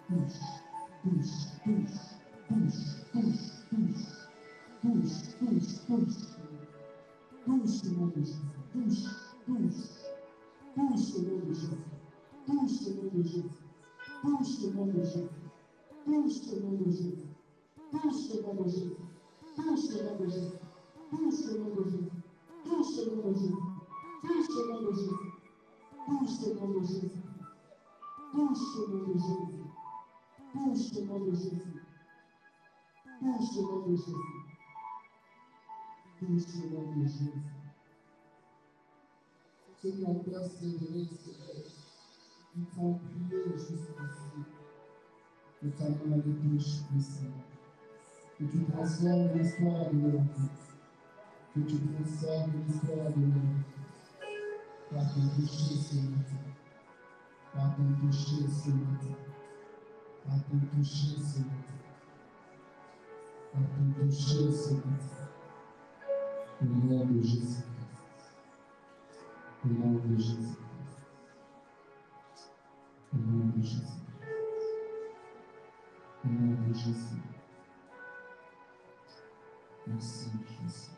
au nom de Jésus. Touche au nom de Jésus. Touche au nom de Jésus. Touche au nom de Jésus. Touche au nom de Jésus. Touche au nom de Jésus. Touche au nom de Jésus. Touche au nom de Jésus. Touche au nom de Jésus. Touche au nom de Jésus. Touche au nom de Jésus. Touche au nom de Jésus. Touche au nom de Jésus. Touche au nom de Jésus. Touche au nom de Jésus. Touche au nom de Jésus. Ceux qui ont persévéré, ils t'ont prié jusqu'ici. Que ta main les touche puissamment. Que tu transformes l'histoire de leur vie. Que tu transformes l'histoire de leur vie. Par ton toucher ce matin. Par ton toucher ce matin. Par ton toucher ce matin. Par ton toucher ce matin. Au nom de Jésus-Christ. Au nom de Jésus-Christ. Au nom de Jésus-Christ. Au nom de Jésus. Merci Jésus.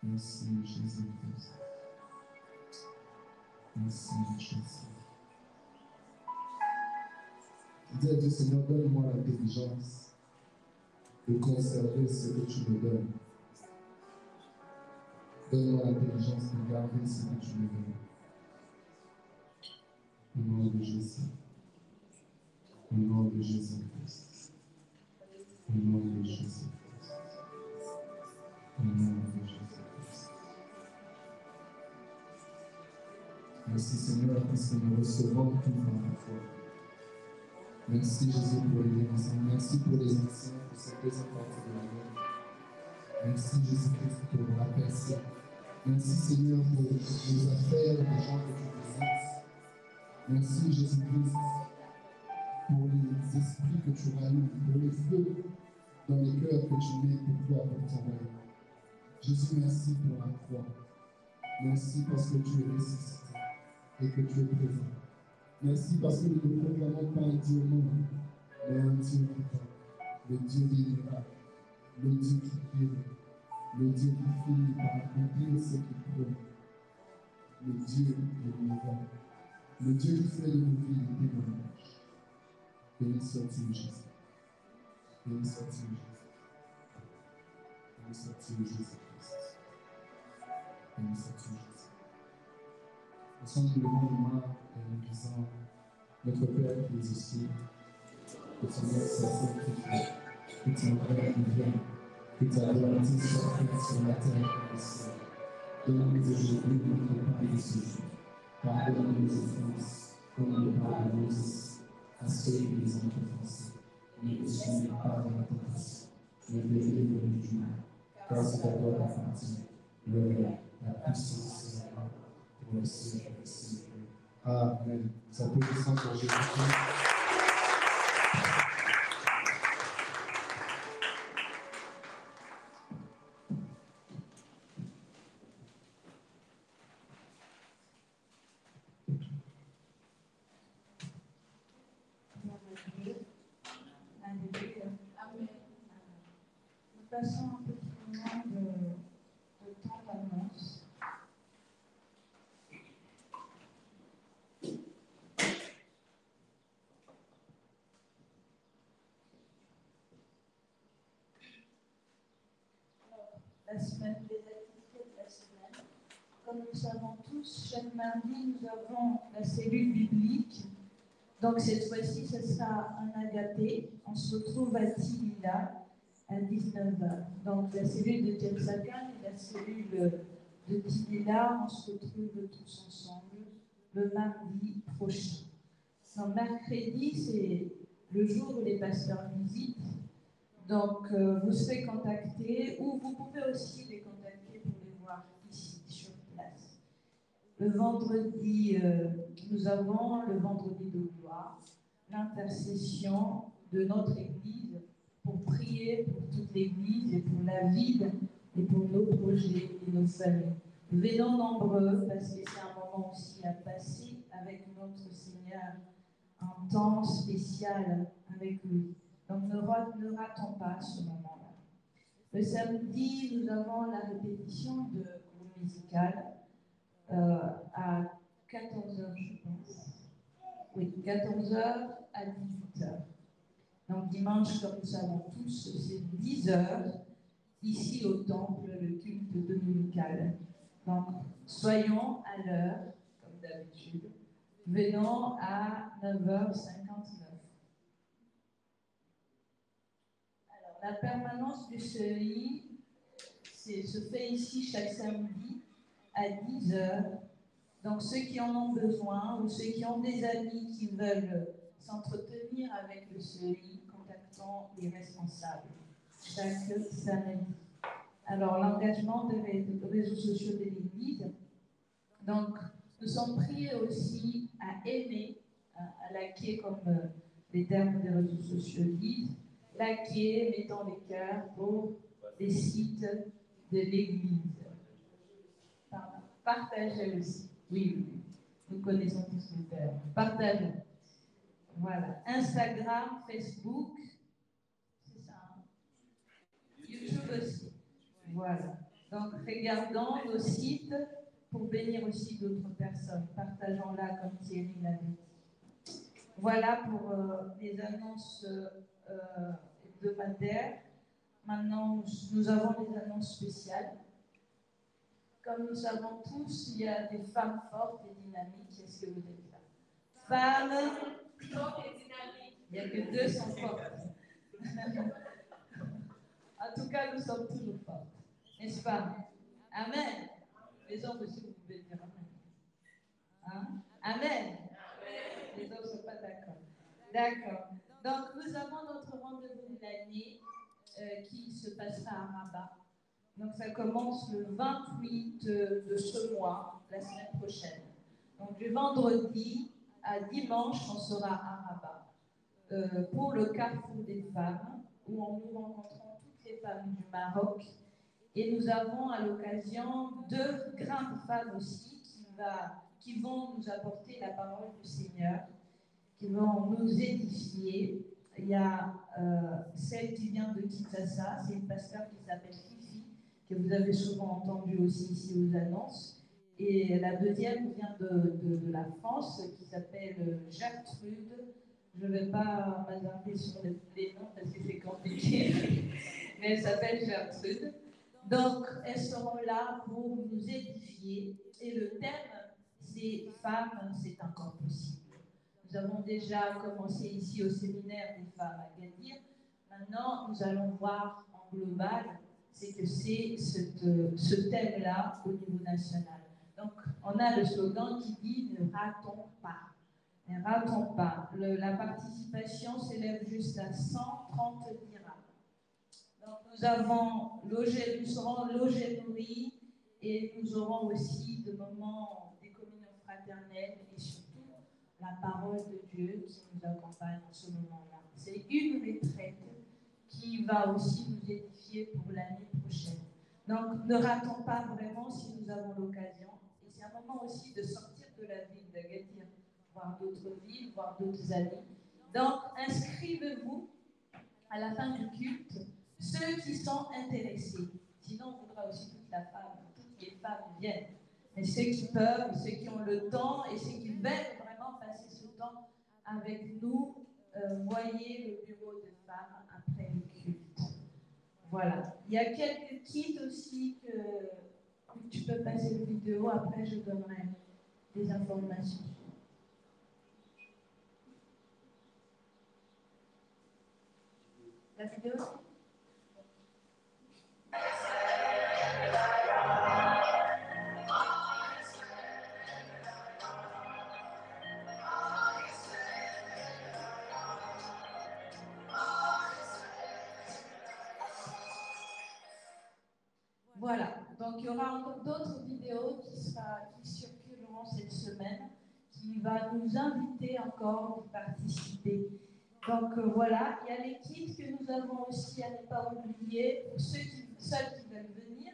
Merci Jésus-Christ. Merci Jésus. Dis à Dieu, Seigneur, donne-moi l'intelligence de conserver ce que tu me donnes. Donne-moi l'intelligence de garder ce que tu me donnes. Au nom de Jésus. Au nom de Jésus-Christ. Au nom de Jésus-Christ. Au nom de Jésus-Christ. Merci Seigneur parce que nous recevons tout par la foi. Merci Jésus pour les enfants. Merci pour les anciens, pour ces deuxième partie de la guerre. Merci Jésus-Christ pour la personne. Merci Seigneur pour les affaires, les gens que tu visites. Merci Jésus-Christ pour les esprits que tu rallumes, pour les feux dans les cœurs que tu mets pour toi, pour ton règne. Jésus, merci pour la croix. Merci parce que tu es ressuscité et que tu es présent. Merci parce que nous ne proclamons pas un Dieu mort, mais un Dieu vivant, le Dieu vénérable, le Dieu qui guérit, le Dieu qui finit par accomplir ce qu'il promet, le Dieu de l'univers, le Dieu qui fait de nos vies des témoignages. Béni soit-il Jésus. Béni soit-il Jésus. Béni soit-il Jésus-Christ. Béni soit-il Jésus. Ensemble, nous levons les mains et nous disons, notre Père qui es aux cieux, que ton nom soit sanctifié, que ton règne vienne, que ta volonté soit faite sur la terre comme au ciel. Donne-nous aujourd'hui notre pain de ce jour. Pardonne-nous nos offenses, comme nous pardonnons aussi à ceux qui nous ont offensés. Ne nous soumets pas dans la tentation, mais délivre-nous du mal. Car c'est à toi qu'appartient le règne, la puissance et la gloire pour le siècle des siècles. Amen. Ça peut descendre sur Jésus-Christ. Nous passons un petit moment de temps d'annonce. La semaine, les activités de la semaine. Comme nous savons tous, chaque mardi, nous avons la cellule biblique. Donc cette fois-ci, ce sera un agapé. On se retrouve à Tilila à 19h. Donc la cellule de Tepsakan et la cellule de Tilila, on se retrouve tous ensemble le mardi prochain. Donc mercredi, c'est le jour où les pasteurs visitent. Donc vous serez contactés ou vous pouvez aussi les contacter pour les voir ici sur place. Le vendredi, nous avons le vendredi de gloire, l'intercession de notre Église pour prier pour toute l'Église et pour la ville et pour nos projets et nos familles. Venons nombreux parce que c'est un moment aussi à passer avec notre Seigneur un temps spécial avec lui. Donc ne ratons pas ce moment-là. Le samedi, nous avons la répétition de groupe musical à 14h, je pense. Oui, 14h à 18h. Donc dimanche, comme nous savons tous, c'est 10h, ici au temple, le culte dominical. Donc soyons à l'heure, comme d'habitude. Venons à 9h59. Alors, la permanence du seuil se fait ici chaque samedi à 10h. Donc ceux qui en ont besoin ou ceux qui ont des amis qui veulent s'entretenir avec le seuil, contactons les responsables chaque samedi. Alors l'engagement des réseaux sociaux de l'Église. Donc nous sommes priés aussi à aimer, à liker comme les termes des réseaux sociaux disent, liker, mettons les cœurs pour les sites de l'Église. Partagez aussi. Oui, nous connaissons tous les termes. Partageons. Voilà. Instagram, Facebook, c'est ça. Hein? YouTube aussi. Voilà. Donc, regardons nos sites pour bénir aussi d'autres personnes. Partageons-la comme Thierry l'avait dit. Voilà pour les annonces hebdomadaires. Maintenant, nous avons des annonces spéciales. Comme nous savons tous, il y a des femmes fortes et dynamiques. Est-ce que vous êtes là? Femmes fortes et dynamiques. Il n'y a que 2 sont fortes. En tout cas, nous sommes toujours fortes. N'est-ce pas? Amen. Les hommes aussi, vous pouvez dire Amen. Hein? Amen. Les hommes ne sont pas d'accord. D'accord. Donc, nous avons notre rendez-vous de l'année qui se passera à Rabat. Donc, ça commence le 28 de ce mois, la semaine prochaine. Donc, du vendredi à dimanche, on sera à Rabat pour le Carrefour des femmes, où nous rencontrons toutes les femmes du Maroc. Et nous avons à l'occasion 2 grandes femmes aussi qui vont nous apporter la parole du Seigneur, qui vont nous édifier. Il y a celle qui vient de Kinshasa, c'est une pasteur qui s'appelle Fifi, que vous avez souvent entendu aussi ici aux annonces. Et la deuxième vient de la France, qui s'appelle Gertrude. Je ne vais pas m'attarder sur les noms parce que c'est compliqué, mais elle s'appelle Gertrude. Donc, elles seront là pour nous édifier. Et le thème, c'est « Femmes, c'est encore possible ». Nous avons déjà commencé ici au séminaire des femmes à Gadir. Maintenant, nous allons voir en global, c'est que c'est ce thème-là au niveau national. Donc, on a le slogan qui dit « Ne ratons pas ». Ne ratons pas. La participation s'élève juste à 130 dirhams. Donc, nous serons logés, nourris, et nous aurons aussi des moments des communions fraternelles et surtout la parole de Dieu qui nous accompagne en ce moment-là. C'est une retraite qui va aussi nous édifier pour l'année prochaine. Donc, ne ratons pas vraiment si nous avons l'occasion. Et c'est un moment aussi de sortir de la ville d'Agadir, voir d'autres villes, voir d'autres amis. Donc, inscrivez-vous à la fin du culte, ceux qui sont intéressés. Sinon, on voudra aussi toutes les femmes viennent. Mais ceux qui peuvent, ceux qui ont le temps et ceux qui veulent vraiment passer ce temps avec nous, voyez le bureau de femmes après le culte. Voilà. Il y a quelques kits aussi que tu peux passer la vidéo. Après, je donnerai des informations. La vidéo aussi. Voilà, donc il y aura encore d'autres vidéos qui circuleront cette semaine, qui va nous inviter encore à participer. Donc voilà, il y a les kits que nous avons aussi à ne pas oublier pour ceux qui veulent venir.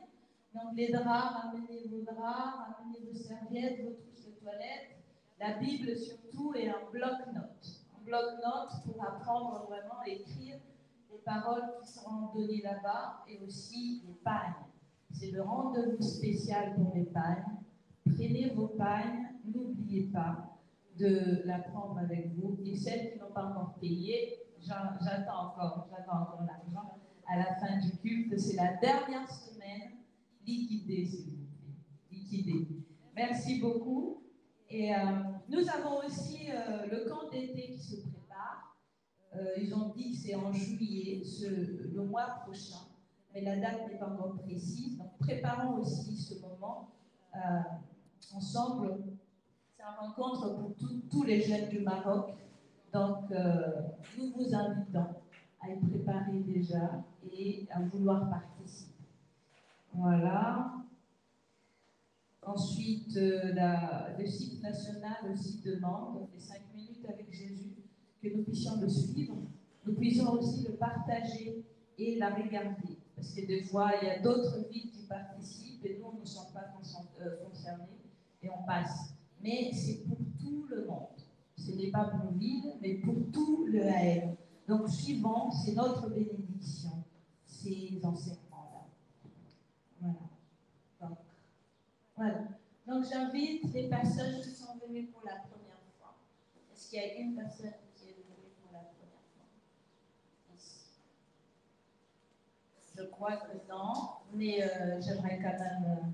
Donc les draps, ramenez vos draps, ramenez vos serviettes, vos trousses de toilette, la Bible surtout et un bloc-notes. bloc-notes pour apprendre vraiment à écrire les paroles qui seront données là-bas et aussi les pagnes. C'est le rendez-vous spécial pour les pagnes. Prenez vos pagnes, n'oubliez pas de la prendre avec vous. Et celles qui n'ont pas encore payé, j'attends encore l'argent à la fin du culte. C'est la dernière semaine. Liquidez, s'il vous plaît. Liquidez. Merci beaucoup. Et nous avons aussi le camp d'été qui se prépare. Ils ont dit que c'est en juillet, le mois prochain, mais la date n'est pas encore précise. Donc préparons aussi ce moment ensemble. C'est une rencontre pour tous les jeunes du Maroc. Donc nous vous invitons à y préparer déjà et à vouloir participer. Voilà. Ensuite, le site national aussi demande, les 5 minutes avec Jésus, que nous puissions le suivre. Nous puissions aussi le partager et la regarder. Parce que des fois, il y a d'autres villes qui participent et nous ne sommes pas concernés et on passe. Mais c'est pour tout le monde. Ce n'est pas pour ville, mais pour tout le AM. Donc, suivant, c'est notre bénédiction, ces enseignements-là. Voilà. Donc, j'invite les personnes qui sont venues pour la première fois. Est-ce qu'il y a une personne qui est venue pour la première fois ici? Je crois que non, mais j'aimerais quand même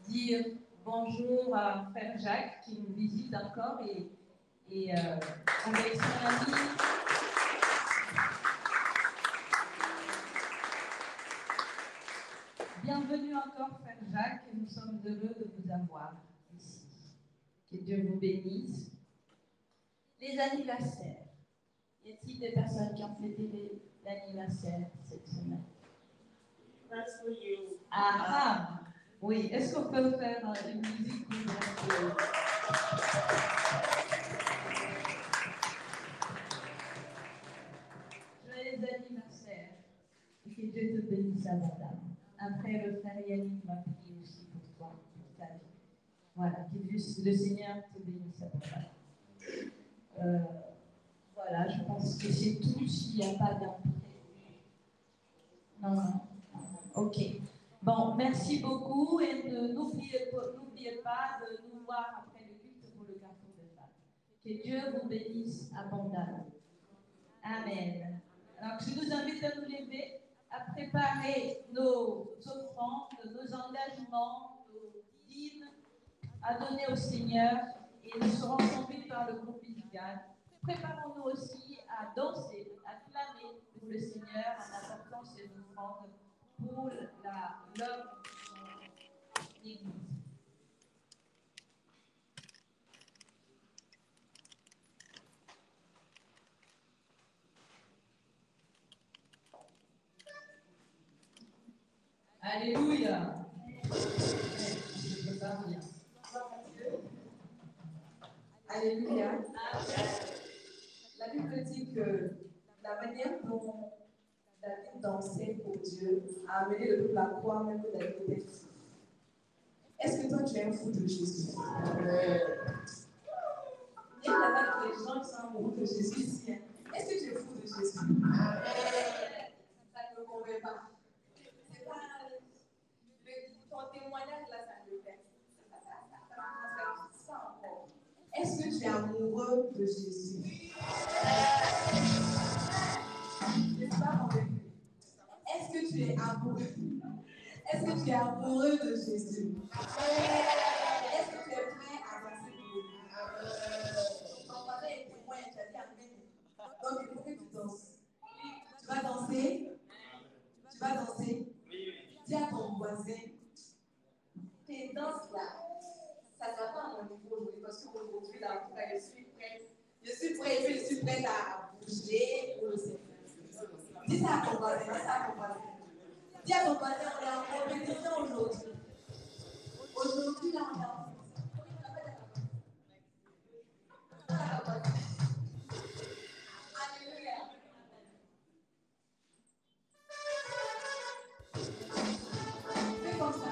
dire bonjour à Frère Jacques qui nous visite encore et avec son ami. Bienvenue encore, Frère Jacques, et nous sommes heureux de vous avoir ici. Que Dieu vous bénisse. Les anniversaires. Y a-t-il des personnes qui ont fêté l'anniversaire cette semaine? Ah, oui. Est-ce qu'on peut faire une musique pour Joyeux anniversaire. Et que Dieu te bénisse abondamment. Après, le frère Yannick m'a prié aussi pour toi, pour ta vie. Voilà, que le Seigneur te bénisse abondamment. Voilà, je pense que c'est tout s'il n'y a pas d'imprévu. Non. Ok. Bon, merci beaucoup et n'oubliez pas de nous voir après le culte pour le carrefour de femmes. Que Dieu vous bénisse abondamment. Amen. Alors, je vous invite à nous lever, à préparer nos offrandes, nos engagements, nos dîmes, à donner au Seigneur et nous serons conduits par le groupe musical. Préparons-nous aussi à danser, à clamer pour le Seigneur en apportant ces offrandes pour l'œuvre de l'Église. Alléluia. Alléluia. La Bible dit que la manière dont David dansait pour Dieu a amené le peuple à croire même que David était fou. Est-ce que toi tu es un fou de Jésus? Il y a là-bas des gens qui sont amoureux de Jésus ici. Est-ce que tu es fou de Jésus? Ça ne me convainc pas. C'est pas ton témoignage là, ça me fait. Ça encore. Est-ce que tu es amoureux de Jésus? C'est pas convaincu. Est-ce que tu es amoureux? Est-ce que tu es amoureux de Jésus? Est-ce que tu es prêt à danser pour lui? Ton papa est témoin, tu as dit amen. Donc il faut que tu danses. Tu vas danser? Tu vas danser? Dis à ton voisin, tes danses là, ça ne sera pas à mon niveau aujourd'hui parce qu'aujourd'hui, là, en tout cas, je suis prête. Je suis prête à bouger pour le Seigneur. Dis ça à ton voisin, dis ça à ton voisin. Dis à ton voisin, on est en compétition aujourd'hui. Aujourd'hui, là, on est en Alléluia. Fais comme ça.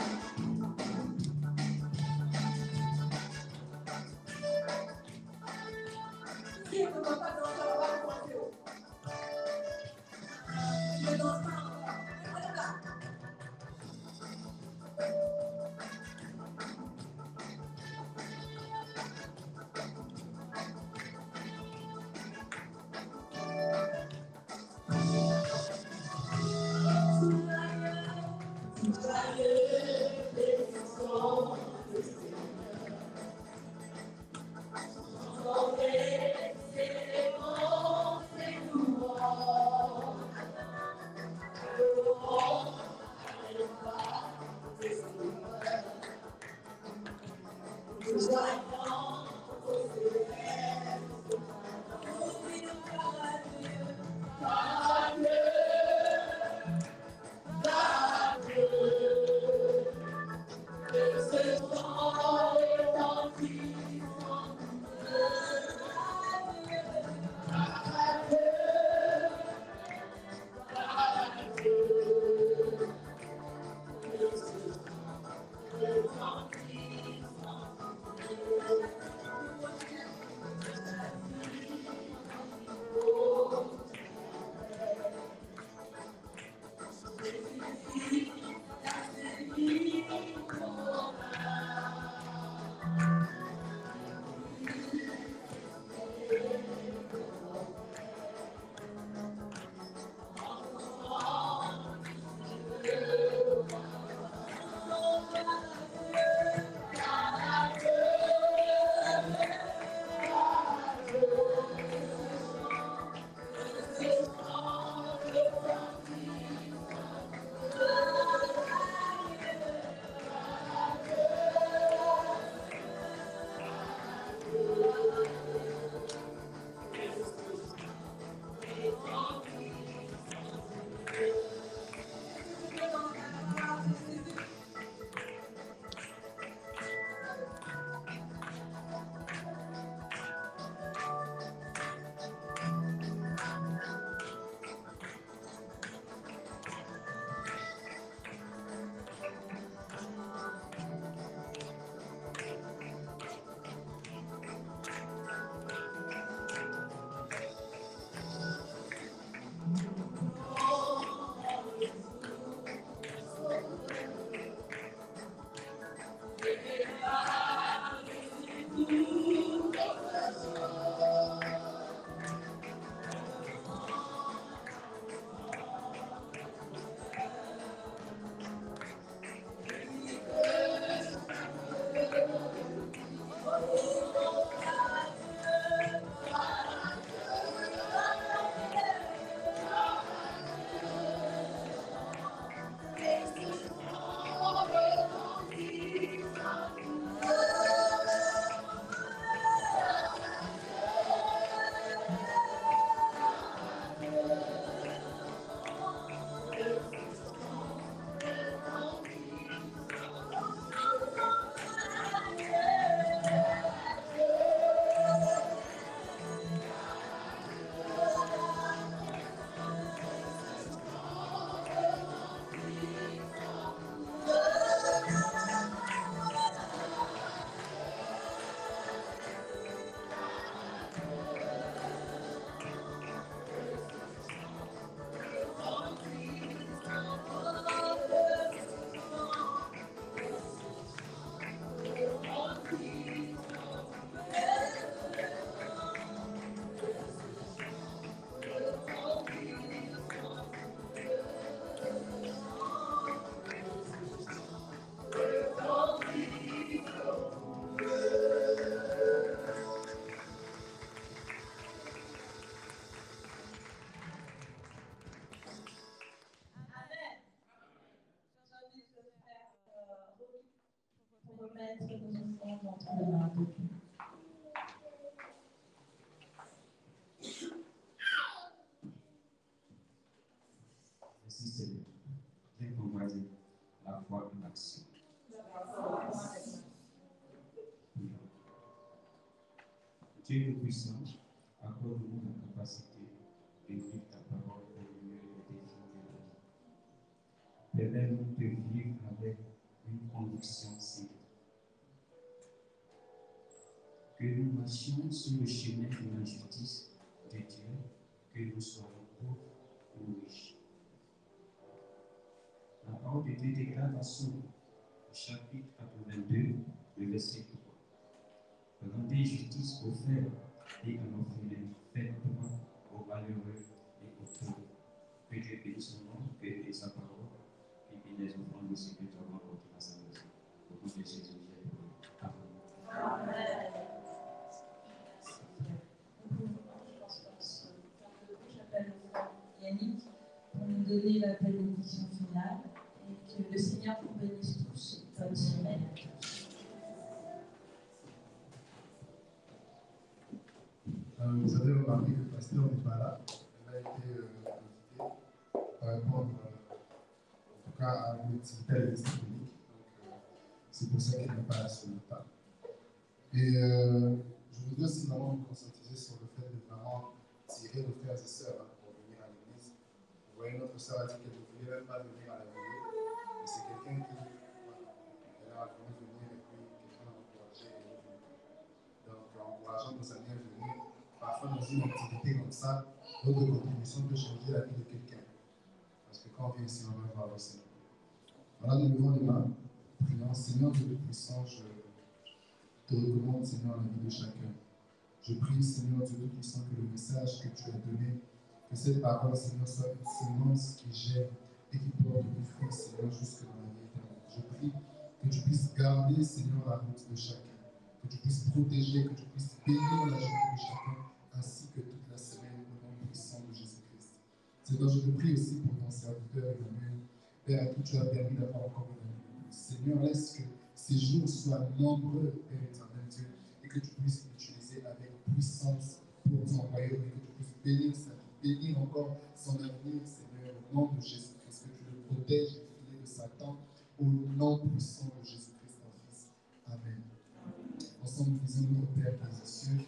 Merci Seigneur. Viens commander la foi en action. Dieu est puissant, accorde-nous la capacité de vivre ta parole au milieu des défis de la vie. Permets-nous de vivre avec une conviction simple. Que que nous marchions sur le chemin de la justice de Dieu, que nous soyons pauvres ou riches. La parole de Dieu déclare dans son chapitre 82, le verset 3. Rendez justice aux faibles et à l'orphelin, faites droit aux malheureux et aux pauvres. Que Dieu bénisse son nom, que Dieu bénisse sa parole, qu'il bénisse les offrandes de ce que tu as apporté à sa maison. Au nom de Jésus, j'ai prié. Amen. Amen. J'appelle le frère Yannick pour nous donner la bénédiction finale et que le Seigneur vous bénisse tous. Bonne semaine à tous. Vous avez remarqué que le pasteur n'est pas là. Elle a été invitée à répondre, en tout cas, à une activité à l'église catholique. C'est pour ça qu'elle n'est pas là ce matin. Et je voudrais aussi vraiment me conscientiser sur le fait de vraiment tirer nos frères et sœurs pour venir à l'église. Vous voyez, notre sœur a dit qu'elle ne voulait même pas venir à la veillée. Mais c'est quelqu'un qui elle a voulu venir et puis quelqu'un l'a encouragé et elle est venue. Donc, encourageant nos amis à venir. Parfois, dans une activité comme ça, notre contribution peut changer la vie de quelqu'un. Parce que quand on vient ici, on va voir le Seigneur. Voilà, nous levons les mains. Prions, Seigneur Dieu Tout-Puissant, je te recommande, Seigneur, la vie de chacun. Je prie, Seigneur Dieu Tout-Puissant, que le message que tu as donné, que cette parole, Seigneur, soit une semence qui gère et qui porte du fruit, Seigneur, jusque dans la vie éternelle. Je prie que tu puisses garder, Seigneur, la route de chacun, que tu puisses protéger, que tu puisses bénir la journée de chacun, ainsi que toute la semaine, au nom puissant de Jésus-Christ. Seigneur, je te prie aussi pour ton serviteur Emmanuel, Père, à qui tu as permis d'avoir encore une année de plus. Seigneur, laisse que ces jours soient nombreux, Père éternel Dieu, et que tu puisses l'utiliser avec puissance pour ton royaume, et que tu puisses bénir sa vie, bénir encore son avenir, Seigneur, au nom de Jésus-Christ, que tu le protèges du filet de Satan, au nom puissant de Jésus-Christ, ton Fils. Amen. Ensemble, nous disons notre Père qui est aux cieux,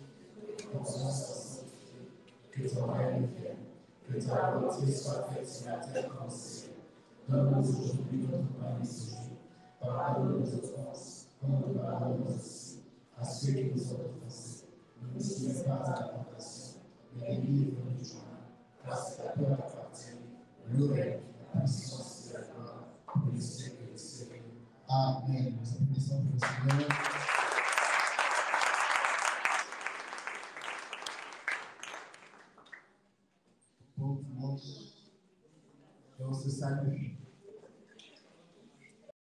que ton nom soit sanctifié, que ton règne vienne, que ta volonté soit faite sur la terre comme au ciel. Donne-nous aujourd'hui notre pain de ce jour. Pardonne nos offenses, comme nous pardonnons aussi à ceux qui nous ont offensés. Ne nous soumets pas à la tentation, mais délivre-nous du mal. Car c'est à toi qu'appartient le règne, la puissance et la gloire pour les siècles des siècles. Amen. Nous applaudissons pour le Seigneur. Bon dimanche. Et on se salue.